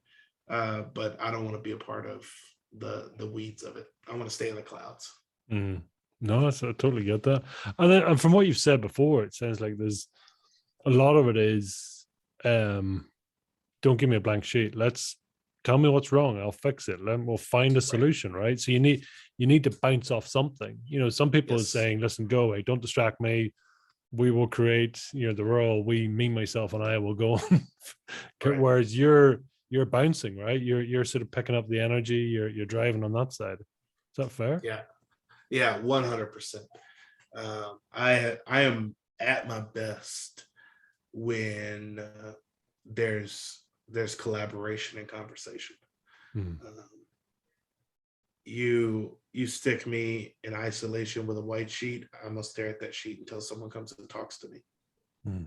But I don't want to be a part of the weeds of it. I want to stay in the clouds. No, I totally get that. And from what you've said before, it sounds like there's a lot of it is, don't give me a blank sheet. Let's tell me what's wrong. I'll fix it. We'll find a solution, right? So you need to bounce off something. Some people are saying, listen, go away. Don't distract me. we will create, the world. We, me, myself, and I will go on. Right. Whereas you're bouncing, right? You're sort of picking up the energy. You're driving on that side. Is that fair? Yeah, 100%. I am at my best when there's collaboration and conversation. Hmm. You stick me in isolation with a white sheet, I'm gonna stare at that sheet until someone comes and talks to me. Hmm.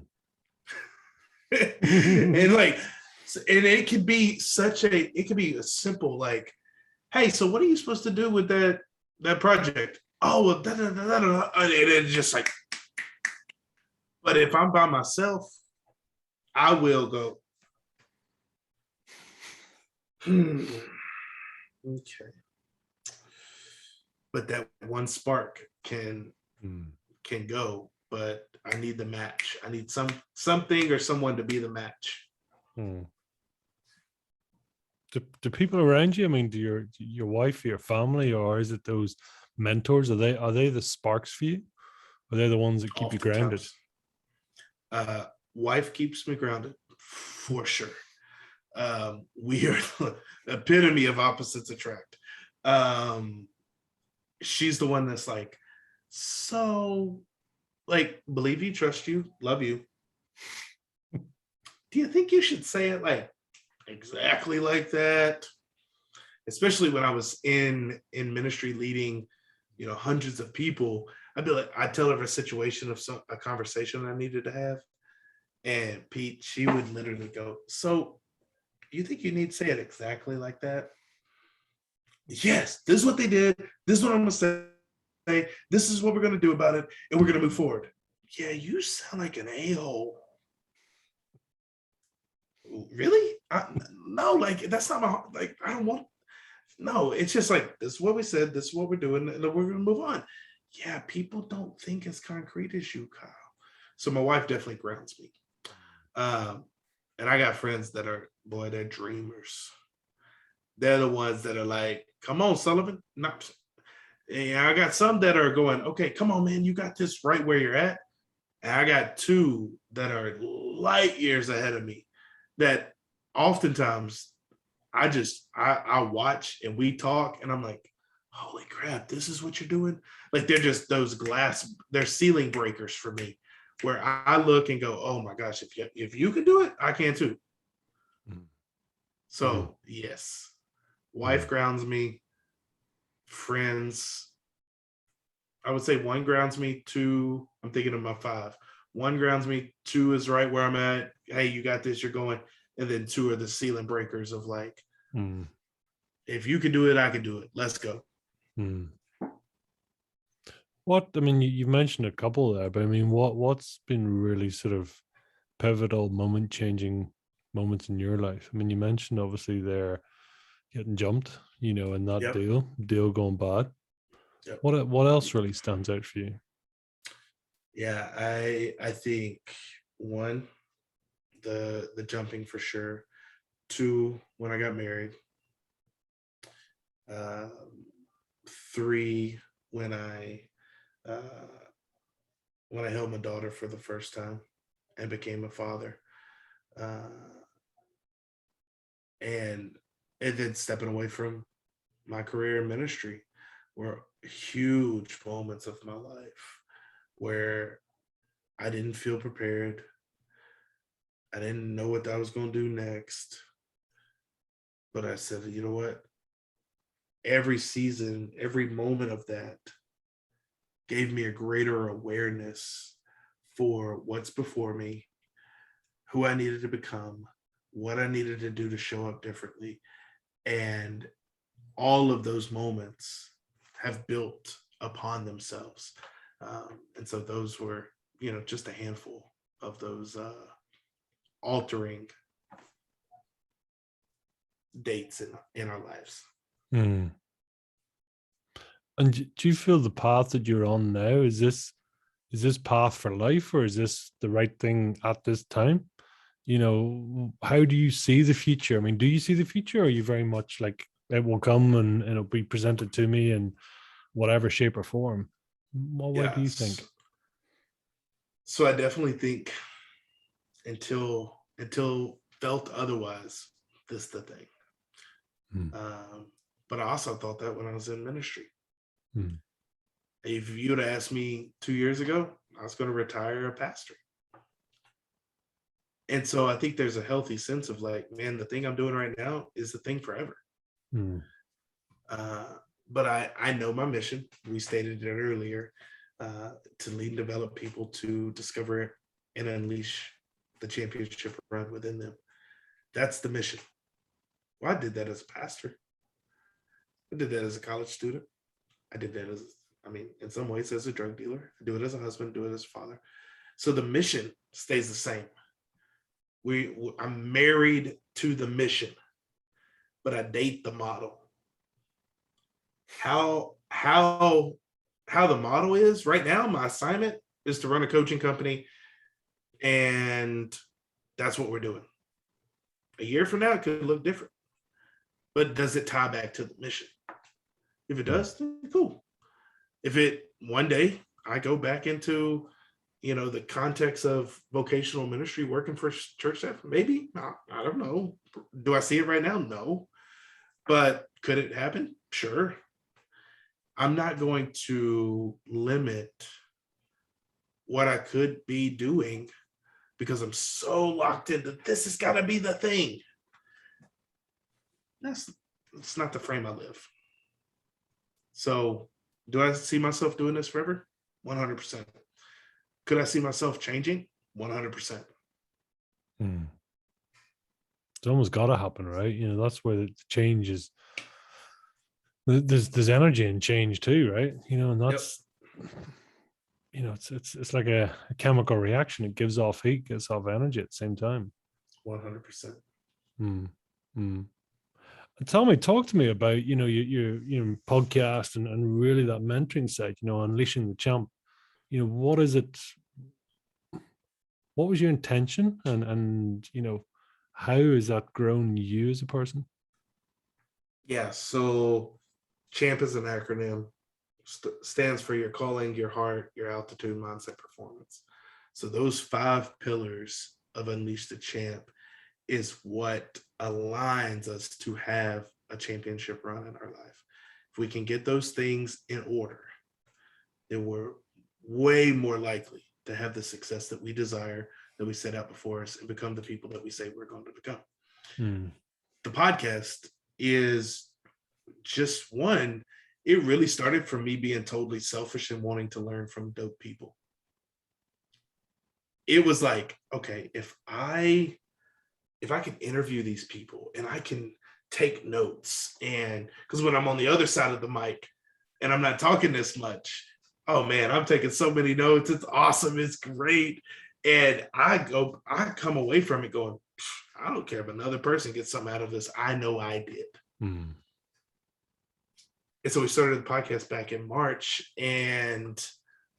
And like, and it could be a simple like, hey, so what are you supposed to do with that project? Oh, well, and it's just like, but if I'm by myself, I will go, okay. But that one spark can go, but I need the match. I need something or someone to be the match. Do people around you, I mean, do your wife, your family, or is it those mentors? Are they the sparks for you? Are they the ones that keep you grounded? Wife keeps me grounded for sure. We are the epitome of opposites attract. She's the one that's like, so, like, believe you, trust you, love you. Do you think you should say it like exactly like that? Especially when I was in ministry leading, hundreds of people, I'd be like, I'd tell her a situation of a conversation I needed to have. And Pete, she would literally go, so you think you need to say it exactly like that? Yes, this is what they did. This is what I'm going to say. This is what we're going to do about it. And we're going to move forward. Yeah, you sound like an a-hole. Really? No, like, that's not my, like, I don't want, no, it's just like, this is what we said. This is what we're doing. And then we're going to move on. Yeah, people don't think as concrete as you, Kyle. So my wife definitely grounds me. And I got friends that are, boy, they're dreamers. They're the ones that are like, come on, Sullivan. Not, and I got some that are going, okay, come on, man, you got this right where you're at. And I got two that are light years ahead of me that oftentimes I watch and we talk and I'm like, holy crap, this is what you're doing. Like, they're just they're ceiling breakers for me, where I look and go, oh my gosh, if you can do it, I can too. So yes, wife grounds me, friends, I would say one grounds me, two, I'm thinking of my five. One grounds me, two is right where I'm at. Hey, you got this, you're going. And then two are the ceiling breakers of like, if you can do it, I can do it. Let's go. What, I mean, you mentioned a couple there, but I mean, what's been really sort of pivotal, moment-changing moments in your life? I mean, you mentioned obviously they're getting jumped, in that deal going bad. Yep. What else really stands out for you? Yeah, I think one, the jumping for sure. Two, when I got married. Three, when I held my daughter for the first time and became a father. And then stepping away from my career in ministry were huge moments of my life where I didn't feel prepared. I didn't know what I was going to do next. But I said, you know what? Every season, every moment of that gave me a greater awareness for what's before me, who I needed to become, what I needed to do to show up differently. And all of those moments have built upon themselves. And so those were, just a handful of those altering dates in our lives. And do you feel the path that you're on now, is this path for life, or is this the right thing at this time? How do you see the future? I mean, do you see the future, or are you very much like, it will come and it'll be presented to me in whatever shape or form? What do you think? So I definitely think until felt otherwise, this is the thing. But I also thought that when I was in ministry. If you'd have asked me 2 years ago, I was going to retire a pastor. And so I think there's a healthy sense of like, man, the thing I'm doing right now is the thing forever. But I know my mission. We stated it earlier, to lead and develop people to discover and unleash the championship run within them. That's the mission. Well, I did that as a pastor. I did that as a college student. I did that in some ways as a drug dealer. I do it as a husband, do it as a father. So the mission stays the same. I'm married to the mission, but I date the model. How the model is right now, my assignment is to run a coaching company, and that's what we're doing. A year from now, it could look different, but does it tie back to the mission? If it does, then cool. If one day I go back into, the context of vocational ministry, working for church staff, maybe, I don't know. Do I see it right now? No. But could it happen? Sure. I'm not going to limit what I could be doing because I'm so locked into this has got to be the thing. It's not the frame I live. So do I see myself doing this forever? 100%. Could I see myself changing? 100%. It's almost got to happen, right? That's where the change is. There's energy in change too, right? And that's, it's like a chemical reaction. It gives off heat, gives off energy at the same time. 100%. Talk to me about, your podcast and really that mentoring side, unleashing the champ. What is it? What was your intention? And how has that grown you as a person? Yeah. So CHAMP is an acronym, stands for your calling, your heart, your altitude, mindset, performance. So those 5 pillars of Unleash the Champ is what aligns us to have a championship run in our life. If we can get those things in order, then we're way more likely to have the success that we desire, that we set out before us, and become the people that we say we're going to become. The podcast is just one. It really started from me being totally selfish and wanting to learn from dope people. It was like, okay, if I can interview these people and I can take notes, and because when I'm on the other side of the mic and I'm not talking this much, oh man, I'm taking so many notes. It's awesome. It's great. And I come away from it going, I don't care if another person gets something out of this. I know I did. And so we started the podcast back in March, and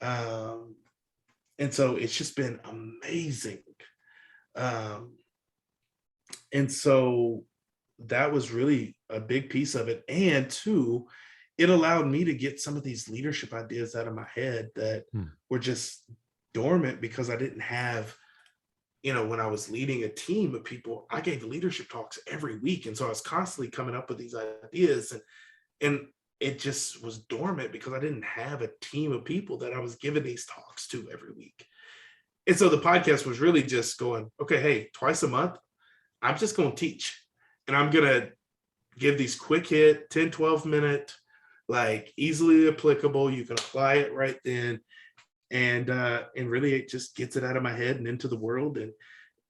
so it's just been amazing. And so that was really a big piece of it. And 2, it allowed me to get some of these leadership ideas out of my head that were just dormant because I didn't have, when I was leading a team of people, I gave leadership talks every week. And so I was constantly coming up with these ideas, and it just was dormant because I didn't have a team of people that I was giving these talks to every week. And so the podcast was really just going, okay, hey, twice a month, I'm just going to teach, and I'm going to give these quick hit 10, 12 minute, like easily applicable. You can apply it right then. And really it just gets it out of my head and into the world.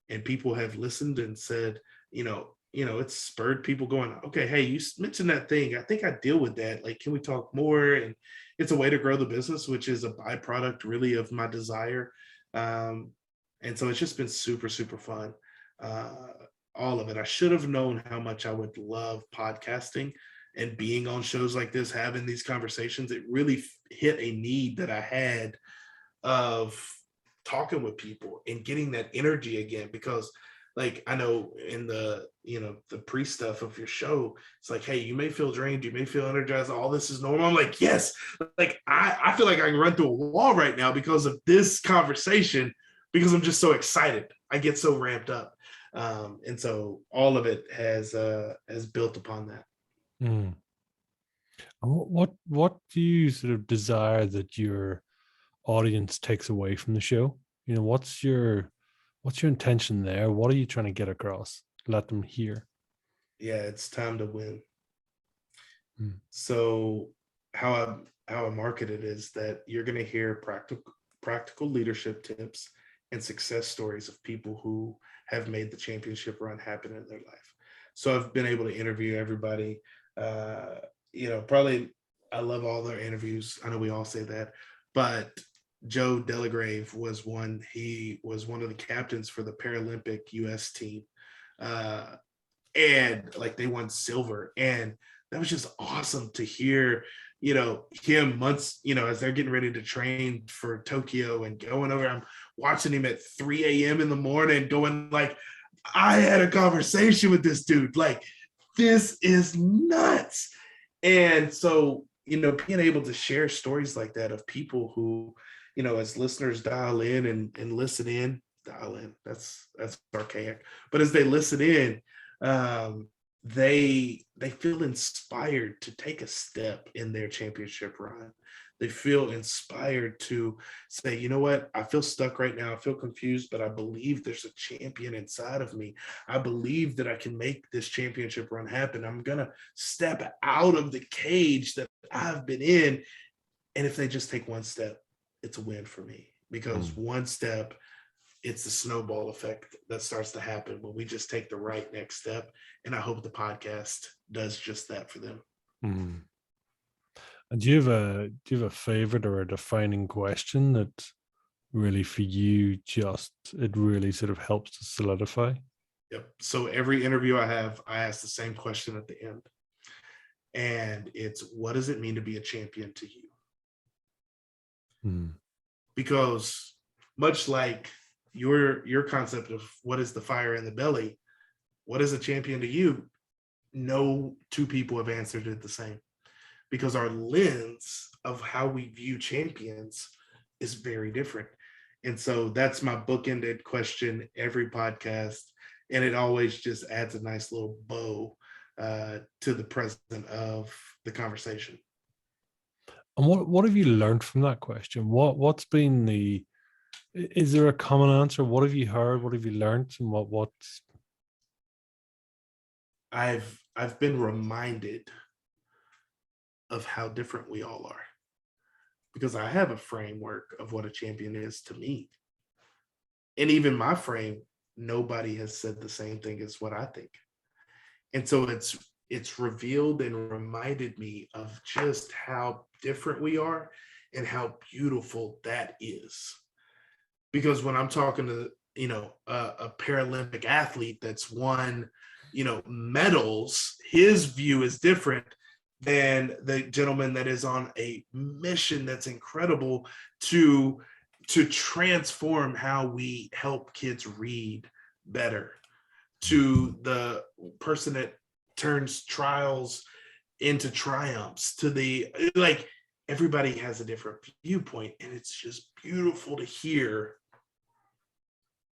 And people have listened and said, it's spurred people going, okay, hey, you mentioned that thing. I think I deal with that. Like, can we talk more? And it's a way to grow the business, which is a byproduct really of my desire. And so it's just been super, super fun. All of it. I should have known how much I would love podcasting and being on shows like this, having these conversations. It really hit a need that I had of talking with people and getting that energy again, because like I know in the the pre stuff of your show, it's like, hey, you may feel drained, you may feel energized, all this is normal. I'm like, yes, like I feel like I can run through a wall right now because of this conversation, because I'm just so excited. I get so ramped up. And so all of it has built upon that. Mm. What do you sort of desire that your audience takes away from the show? What's your intention there? What are you trying to get across? Let them hear. Yeah, it's time to win. Mm. So how I market it is that you're going to hear practical leadership tips and success stories of people who have made the championship run happen in their life. So I've been able to interview everybody. Uh, probably I love all their interviews. I know we all say that, but Joe Delagrave was one. He was one of the captains for the Paralympic U.S. team, uh, and like they won silver, and that was just awesome to hear. Him months, as they're getting ready to train for Tokyo and going over. I'm watching him at 3 a.m. in the morning, going like, I had a conversation with this dude. Like, this is nuts. And so, being able to share stories like that of people who, as listeners dial in and listen in, that's archaic. But as they listen in, they feel inspired to take a step in their championship run. They feel inspired to say, you know what, I feel stuck right now. I feel confused, but I believe there's a champion inside of me. I believe that I can make this championship run happen. I'm going to step out of the cage that I've been in. And if they just take one step, it's a win for me, because one step, it's the snowball effect that starts to happen when we just take the right next step. And I hope the podcast does just that for them. Mm. And do you have a favorite or a defining question that really for you it really sort of helps to solidify? Yep. So every interview I have, I ask the same question at the end. And it's, what does it mean to be a champion to you? Mm. Because much like your concept of what is the fire in the belly, what is a champion to you? No two people have answered it the same, because our lens of how we view champions is very different. And so that's my bookended question every podcast. And it always just adds a nice little bow to the present of the conversation. And what have you learned from that question? What's been is there a common answer? What have you heard? What have you learned? And what's I've been reminded of how different we all are, because I have a framework of what a champion is to me. And even my frame, nobody has said the same thing as what I think. And so it's revealed and reminded me of just how different we are and how beautiful that is. Because when I'm talking to a Paralympic athlete that's won medals, his view is different than the gentleman that is on a mission that's incredible to transform how we help kids read better, to the person that turns trials into triumphs, to the, like, everybody has a different viewpoint, and it's just beautiful to hear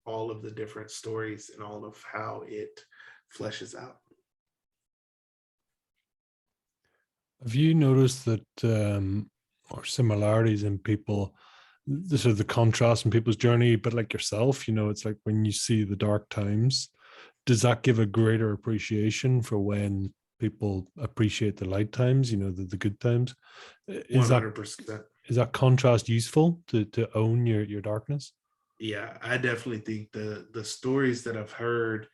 all of the different stories and all of how it fleshes out. have you noticed that or similarities in people, the sort of the contrast in people's journey, but like yourself, it's like when you see the dark times, does that give a greater appreciation for when people appreciate the light times, the good times? Is that 100%. is that contrast useful to own your darkness? Yeah, I definitely think the stories that I've heard,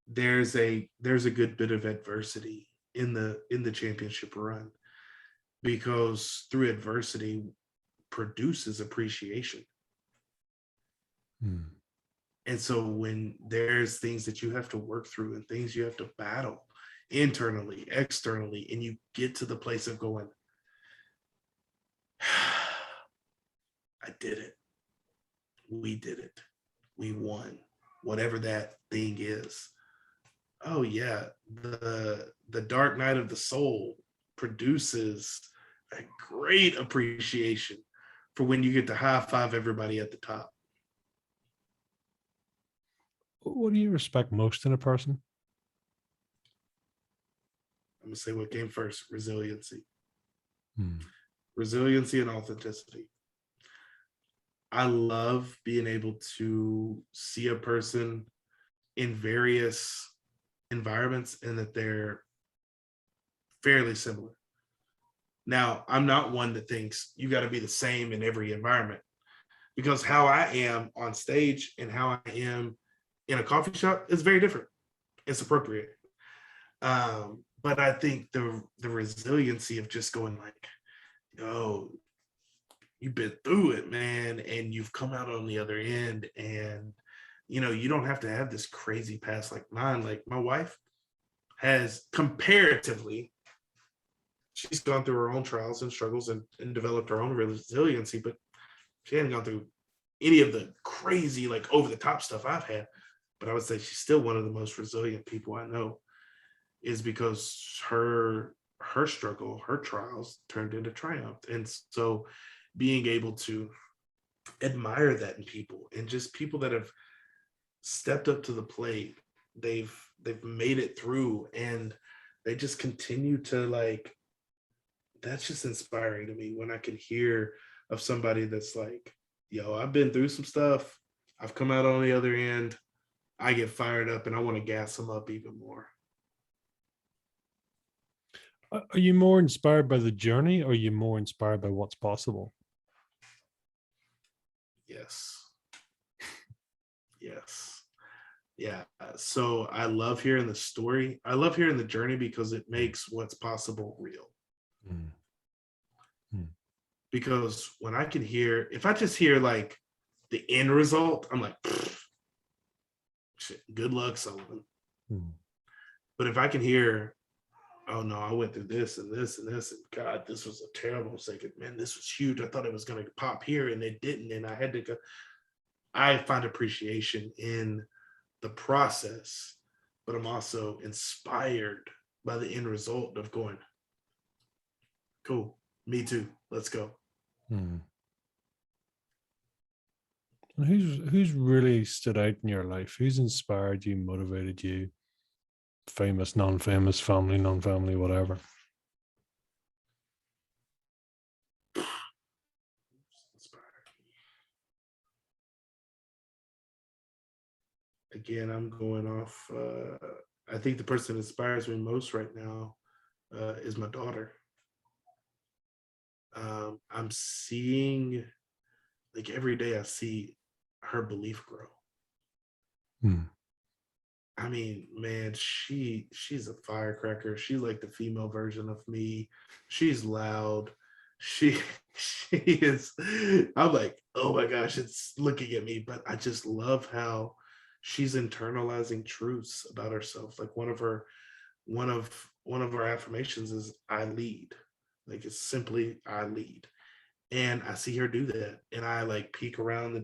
there's a good bit of adversity in the championship run, because through adversity produces appreciation. Hmm. And so when there's things that you have to work through and things you have to battle internally, externally, and you get to the place of going, I did it. We did it. We won. whatever that thing is. Oh yeah, the dark night of the soul produces a great appreciation for when you get to high five everybody at the top. What do you respect most in a person? I'm gonna say what came first: resiliency. Hmm. Resiliency and authenticity. I love being able to see a person in various environments and that they're fairly similar. Now, I'm not one that thinks you got to be the same in every environment, because how I am on stage and how I am in a coffee shop is very different. It's appropriate. But I think the resiliency of just going like, oh, you've been through it, man, and you've come out on the other end, and you don't have to have this crazy past like mine. Like my wife has comparatively, she's gone through her own trials and struggles and developed her own resiliency, but she hadn't gone through any of the crazy, like over the top stuff I've had. But I would say she's still one of the most resilient people I know, is because her struggle, her trials turned into triumph. And so being able to admire that in people, and just people that have stepped up to the plate, they've made it through, and they just continue to like, that's just inspiring to me when I can hear of somebody that's like, yo, I've been through some stuff, I've come out on the other end, I get fired up and I want to gas them up even more. Are you more inspired by the journey, or are you more inspired by what's possible? Yes. Yes. Yeah. So I love hearing the story. I love hearing the journey because it makes what's possible real. Mm. Mm. Because when I can hear, if I just hear like the end result, I'm like, shit, good luck, Sullivan. Mm. But if I can hear, oh no, I went through this and this and this, and God, this was a terrible mistake. Man, this was huge. I thought it was going to pop here and it didn't. And I had to go. I find appreciation in the process, but I'm also inspired by the end result of going, cool, me too, let's go. Mm. And who's really stood out in your life? Who's inspired you, motivated you? Famous, non-famous, family, non-family, whatever. Again, I'm going off. I think the person that inspires me most right now is my daughter. I'm seeing, like every day, I see her belief grow. Mm. I mean, man, she's a firecracker. She's like the female version of me. She's loud. She she is. I'm like, oh my gosh, it's looking at me. But I just love how she's internalizing truths about herself. Like one of our affirmations is I lead. Like it's simply I lead. And I see her do that. And I like peek around the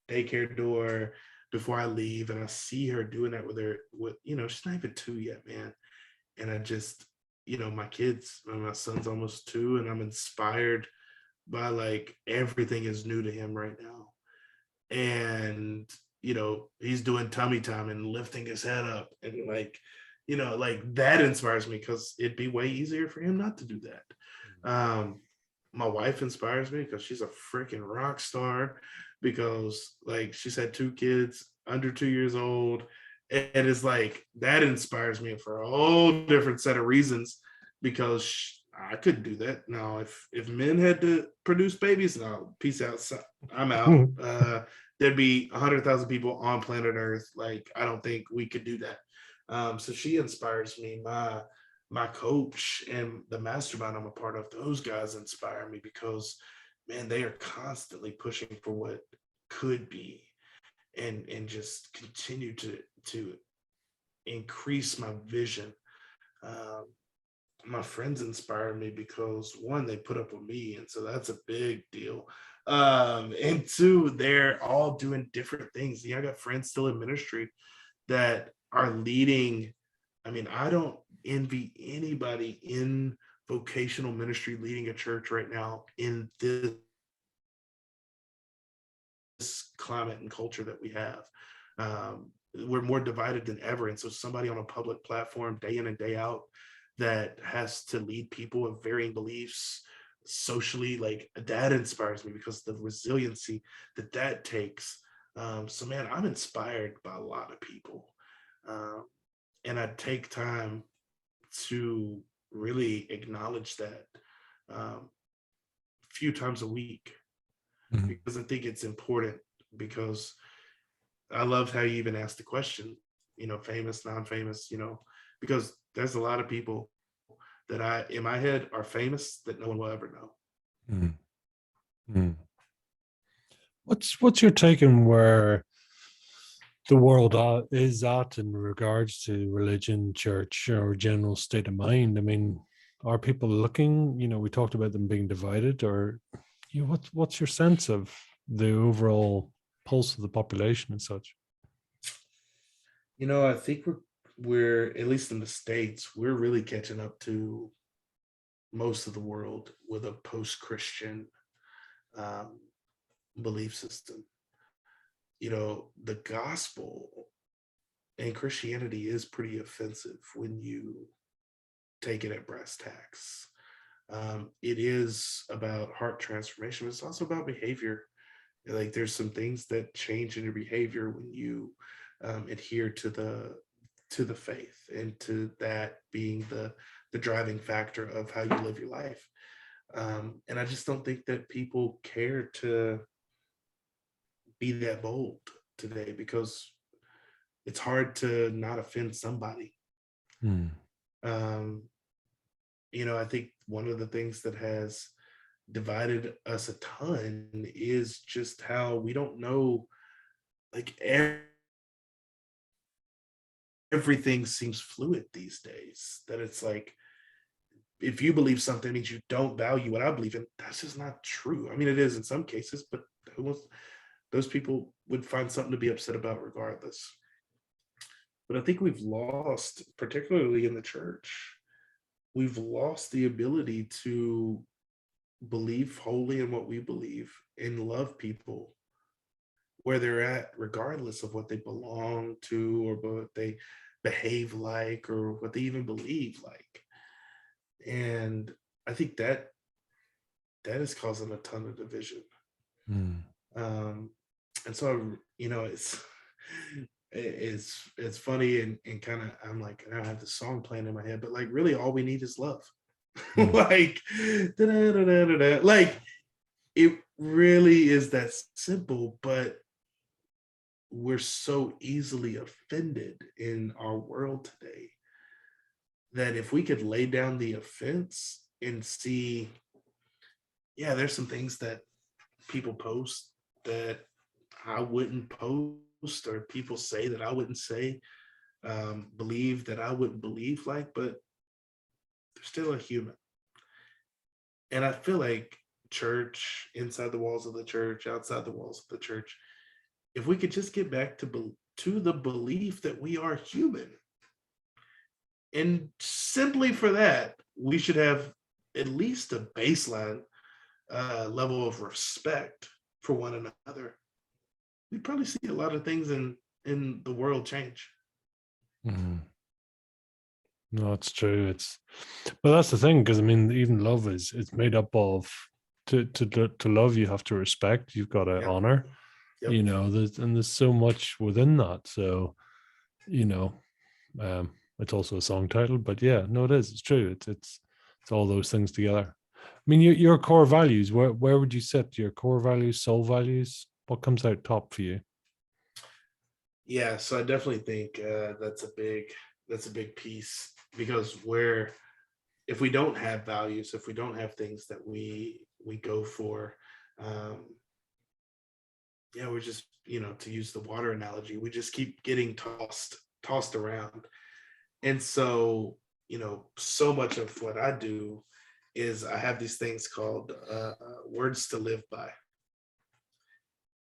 daycare door before I leave, and I see her doing that with her, with, she's not even 2 yet, man. And I just, my kids, my son's almost 2, and I'm inspired by like everything is new to him right now. And, he's doing tummy time and lifting his head up, and like, like that inspires me, because it'd be way easier for him not to do that. My wife inspires me because she's a freaking rock star, because like she's had 2 kids under 2 years old, and it's like that inspires me for a whole different set of reasons, because I couldn't do that. Now if men had to produce babies, no, peace out, I'm out. There'd be 100,000 people on planet Earth. Like I don't think we could do that. So she inspires me. My coach and the mastermind I'm a part of, those guys inspire me, because man, they are constantly pushing for what could be, and just continue to increase my vision. Um, my friends inspire me because, one, they put up with me, and so that's a big deal. And two, they're all doing different things. I got friends still in ministry that are leading. I mean, I don't envy anybody in vocational ministry leading a church right now in this climate and culture that we have. We're more divided than ever. And so somebody on a public platform day in and day out that has to lead people of varying beliefs socially, like that inspires me because the resiliency that takes. So man, I'm inspired by a lot of people. And I take time to really acknowledge that a few times a week Mhm. because I think it's important because I loved how you even asked the question, famous, non-famous, because there's a lot of people that in my head, are famous that no one will ever know. Mhm. Mhm. What's your take on where the world is at in regards to religion, church, or general state of mind? I mean, are people looking? We talked about them being divided, or what's your sense of the overall pulse of the population and such? I think we're at least in the States, we're really catching up to most of the world with a post-Christian um, belief system. The gospel and Christianity is pretty offensive when you take it at brass tacks. It is about heart transformation, but it's also about behavior. Like there's some things that change in your behavior when you adhere to the faith and to that being the driving factor of how you live your life. And I just don't think that people care to be that bold today because it's hard to not offend somebody. Hmm. Um, I think one of the things that has divided us a ton is just how we don't know, like everything seems fluid these days. That it's like, if you believe something it means you don't value what I believe in. That's just not true. I mean, it is in some cases, but who wants, those people would find something to be upset about regardless. But I think we've lost, particularly in the church, we've lost the ability to believe wholly in what we believe and love people where they're at, regardless of what they belong to or what they behave like or what they even believe like. And I think that is causing a ton of division. Hmm. Um, and so it's funny and kind of I'm like I have the song playing in my head, but like really all we need is love. Hmm. Like da-da-da-da-da-da. Like it really is that simple, but we're so easily offended in our world today that if we could lay down the offense and see, yeah, there's some things that people post that I wouldn't post, or people say that I wouldn't say, believe that I wouldn't believe like, but they're still a human. And I feel like church, inside the walls of the church, outside the walls of the church, if we could just get back to the belief that we are human, and simply for that, we should have at least a baseline level of respect for one another. We probably see a lot of things in the world change. Hmm. No, it's true. But that's the thing, because I mean, even love is it's made up of to love you have to respect, you've got to Yep. honor, Yep. there's so much within that. So, you know, it's also a song title, but yeah, no, it is. It's true. It's all those things together. I mean, your core values. Where would you set your core values, soul values? What comes out top for you? Yeah, so I definitely think that's a big piece because where if we don't have values, if we don't have things that we go for, um, yeah, we're just to use the water analogy, we just keep getting tossed around. And so so much of what I do is I have these things called words to live by.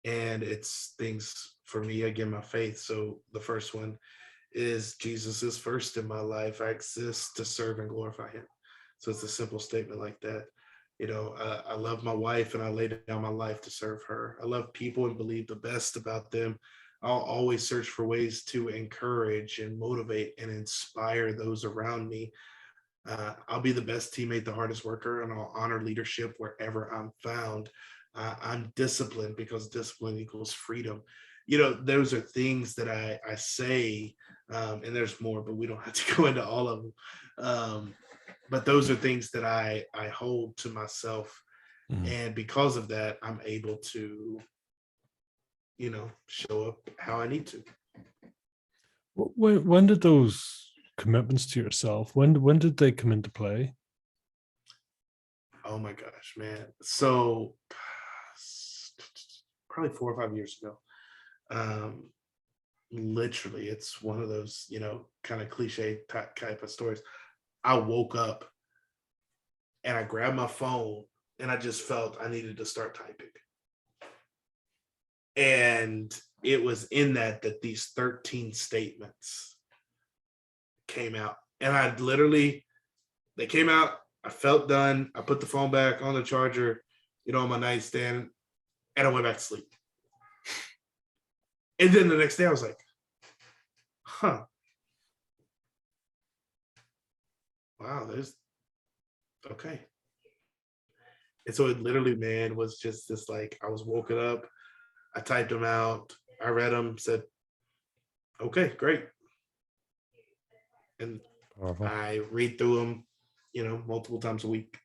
And it's things for me, again, my faith. So the first one is Jesus is first in my life. I exist to serve and glorify him. So it's a simple statement like that. I love my wife and I lay down my life to serve her. I love people and believe the best about them. I'll always search for ways to encourage and motivate and inspire those around me. I'll be the best teammate, the hardest worker, and I'll honor leadership wherever I'm found. I'm disciplined because discipline equals freedom. Those are things that I say, and there's more, but we don't have to go into all of them. But those are things that I hold to myself. And because of that, I'm able to, show up how I need to. When did those commitments to yourself, when did they come into play? Oh my gosh, man. So probably 4 or 5 years ago. Literally, it's one of those, kind of cliche type of stories. I woke up and I grabbed my phone and I just felt I needed to start typing. And it was in that these 13 statements came out. And they came out, I felt done. I put the phone back on the charger, on my nightstand, and I went back to sleep. And then the next day I was like, wow, okay. And so it literally, man, was just this, like, I was woken up, I typed them out, I read them, said, okay, great. And I read through them, multiple times a week.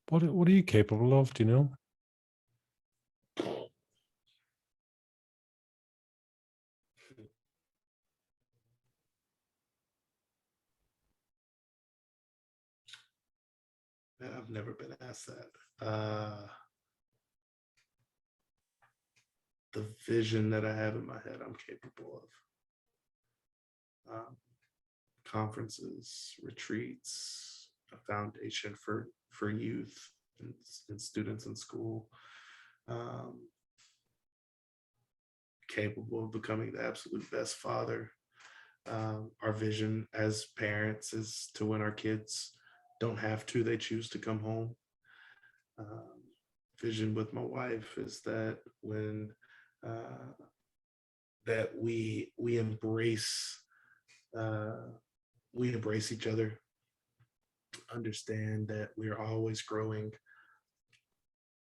What are you capable of? Do you know? I've never been asked that. The vision that I have in my head, I'm capable of. Conferences, retreats, a foundation for youth and students in school. Capable of becoming the absolute best father. Our vision as parents is to, when our kids don't have to, they choose to come home. Vision with my wife is that when that we embrace each other, understand that we're always growing,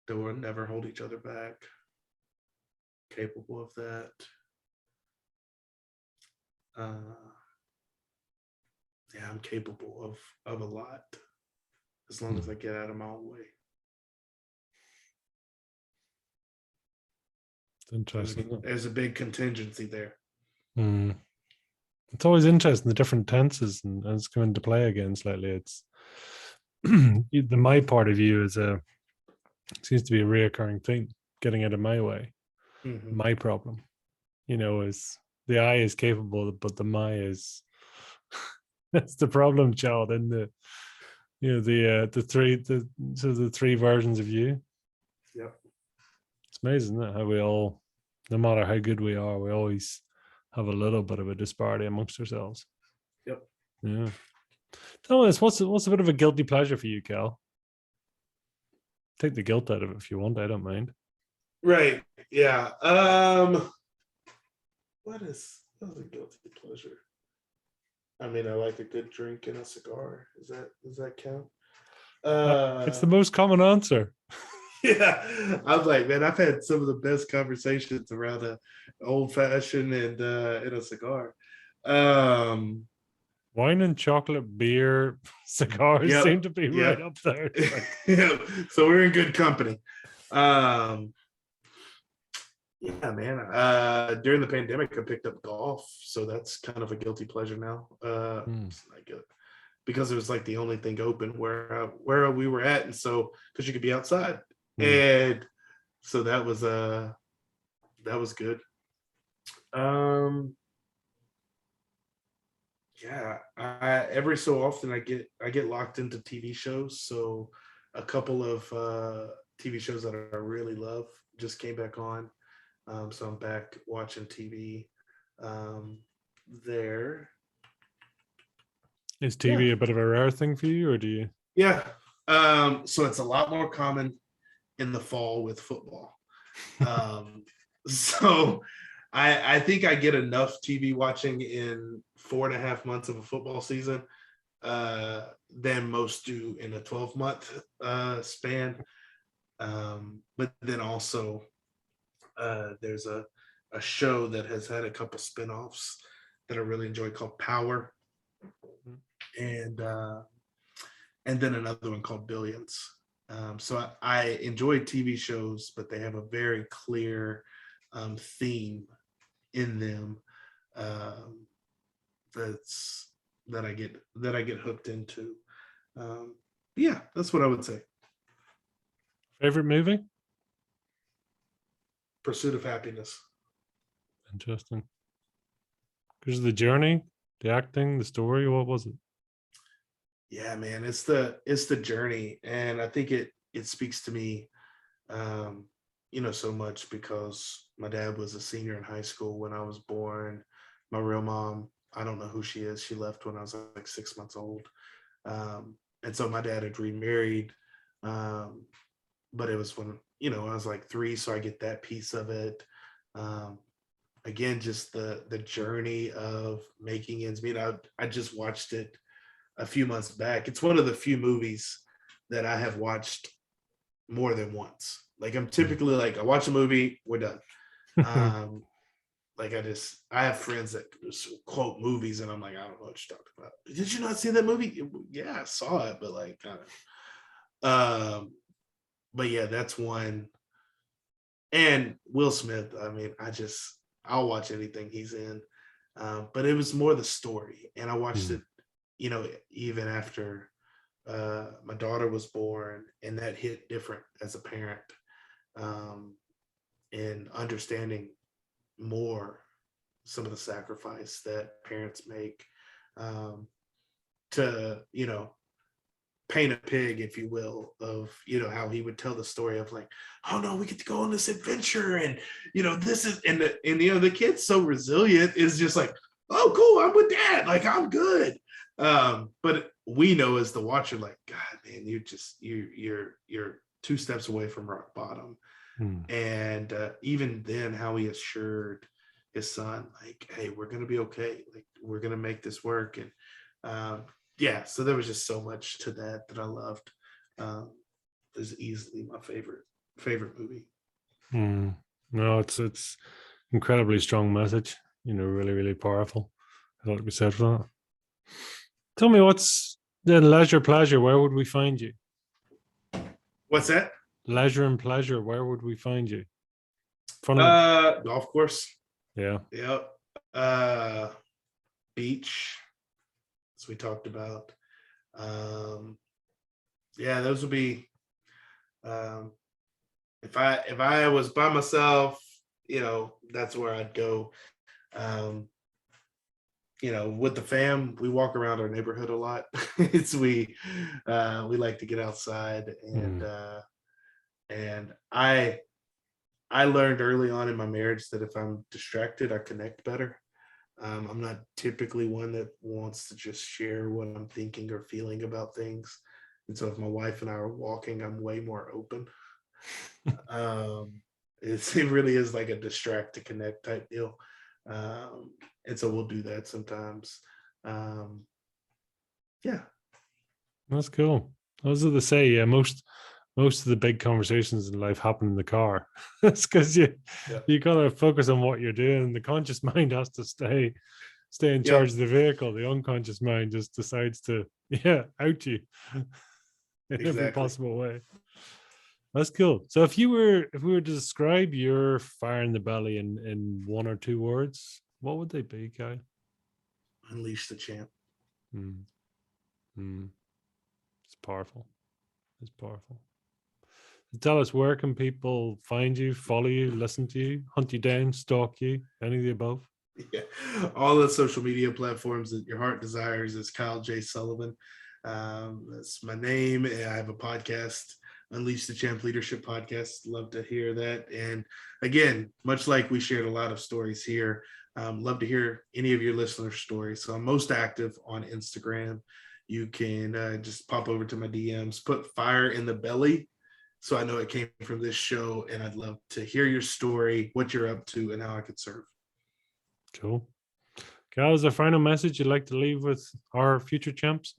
that we'll never hold each other back. Capable of that. Yeah, I'm capable of a lot, as long as I get out of my own way. It's interesting. There's a big contingency there. It's always interesting, the different tenses, and it's come into play again slightly. It's the my part of you seems to be a reoccurring thing, getting out of my way. My problem, is the I is capable, but the my is that's the problem child in the the three versions of you. Yep. It's amazing, isn't it, how we all, no matter how good we are, we always have a little bit of a disparity amongst ourselves. Yep. Yeah. Tell us, what's a bit of a guilty pleasure for you, Cal? Take the guilt out of it if you want. I don't mind. Right. Yeah. What is a guilty pleasure? I mean, I like a good drink and a cigar. Does that count? It's the most common answer. Yeah, I was like, man, I've had some of the best conversations around an old fashioned and a cigar. Wine and chocolate, beer, cigars seem to be right up there. Yeah, so we're in good company. Yeah, man. During the pandemic, I picked up golf, so that's kind of a guilty pleasure now. It's not good, because it was like the only thing open where we were at, and so because you could be outside, and so that was good. Yeah, every so often I get locked into TV shows. So a couple of TV shows that I really love just came back on. So I'm back watching TV there. Is TV a bit of a rare thing for you, or do you? Yeah. So it's a lot more common in the fall with football. So I think I get enough TV watching in 4.5 months of a football season than most do in a 12-month span. But then also there's a show that has had a couple spinoffs that I really enjoy called Power, and then another one called Billions. So I enjoy TV shows, but they have a very clear theme in them that I get hooked into. Yeah, that's what I would say. Favorite movie? Pursuit of Happiness. Interesting. Because of the journey, the acting, the story. What was it? Yeah, man, it's the journey, and I think it speaks to me, so much because my dad was a senior in high school when I was born. My real mom, I don't know who she is. She left when I was like 6 months old, and so my dad had remarried, but it was when I was like 3, so I get that piece of it. Again, just the journey of making ends meet. I just watched it a few months back. It's one of the few movies that I have watched more than once. Like I'm typically like, I watch a movie, we're done. Like I have friends that quote movies and I'm like, I don't know what you're talking about. Did you not see that movie? Yeah, I saw it, but like, but yeah, that's one. And Will Smith, I mean, I'll watch anything he's in. But it was more the story. And I watched it, even after my daughter was born, and that hit different as a parent, and understanding more some of the sacrifice that parents make to paint a pig, if you will, of how he would tell the story of like, oh no, we get to go on this adventure, and this is and the kid's so resilient, is just like, oh cool, I'm with dad, like I'm good. But we know as the watcher, like, God, man, you're 2 steps away from rock bottom. And even then, how he assured his son, like, hey, we're gonna be okay, like we're gonna make this work. And yeah, so there was just so much to that I loved. Is easily my favorite movie. No, it's incredibly strong message. Really, really powerful. I thought we said for that. Tell me, what's the leisure pleasure? Where would we find you? What's that? Leisure and pleasure. Where would we find you? Golf course. Yeah. Yep. Beach, as we talked about. Yeah, those would be. If I was by myself, that's where I'd go. With the fam, we walk around our neighborhood a lot. We like to get outside, and I learned early on in my marriage that if I'm distracted, I connect better. I'm not typically one that wants to just share what I'm thinking or feeling about things. And so if my wife and I are walking, I'm way more open. It really is like a distract to connect type deal. And so we'll do that sometimes. Yeah. That's cool. I was going to say, yeah, most of the big conversations in life happen in the car. It's because you gotta focus on what you're doing. The conscious mind has to stay in charge of the vehicle. The unconscious mind just decides to out you in every possible way. That's cool. So if we were to describe your fire in the belly in 1 or 2 words, what would they be, Guy? Unleash the champ. It's powerful. It's powerful. Tell us, where can people find you, follow you, listen to you, hunt you down, stalk you, any of the above? Yeah, all the social media platforms that your heart desires is Kyle J. Sullivan. That's my name. I have a podcast Unleash the Champ Leadership Podcast. Love to hear that. And again, much like we shared a lot of stories here, love to hear any of your listeners' stories. So I'm most active on Instagram. You can just pop over to my DMs, put fire in the belly, so I know it came from this show, and I'd love to hear your story, what you're up to, and how I could serve. Cool. Cal, is there a final message you'd like to leave with our future champs?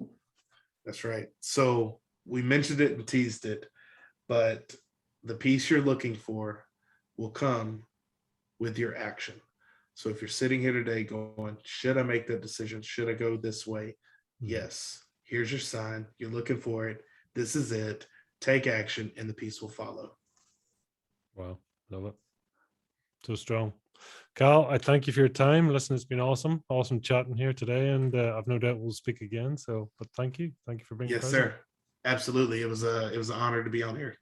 That's right. So we mentioned it and teased it, but the piece you're looking for will come with your action. So if you're sitting here today going, should I make that decision? Should I go this way? Yes. Here's your sign. You're looking for it. This is it. Take action, and the piece will follow. Wow. Love it. So strong. Cal, I thank you for your time. Listen, it's been awesome. Awesome chatting here today. And I've no doubt we'll speak again. So, but thank you. Thank you for being Yes, present. sir. Absolutely. It was an honor to be on here.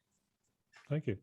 Thank you.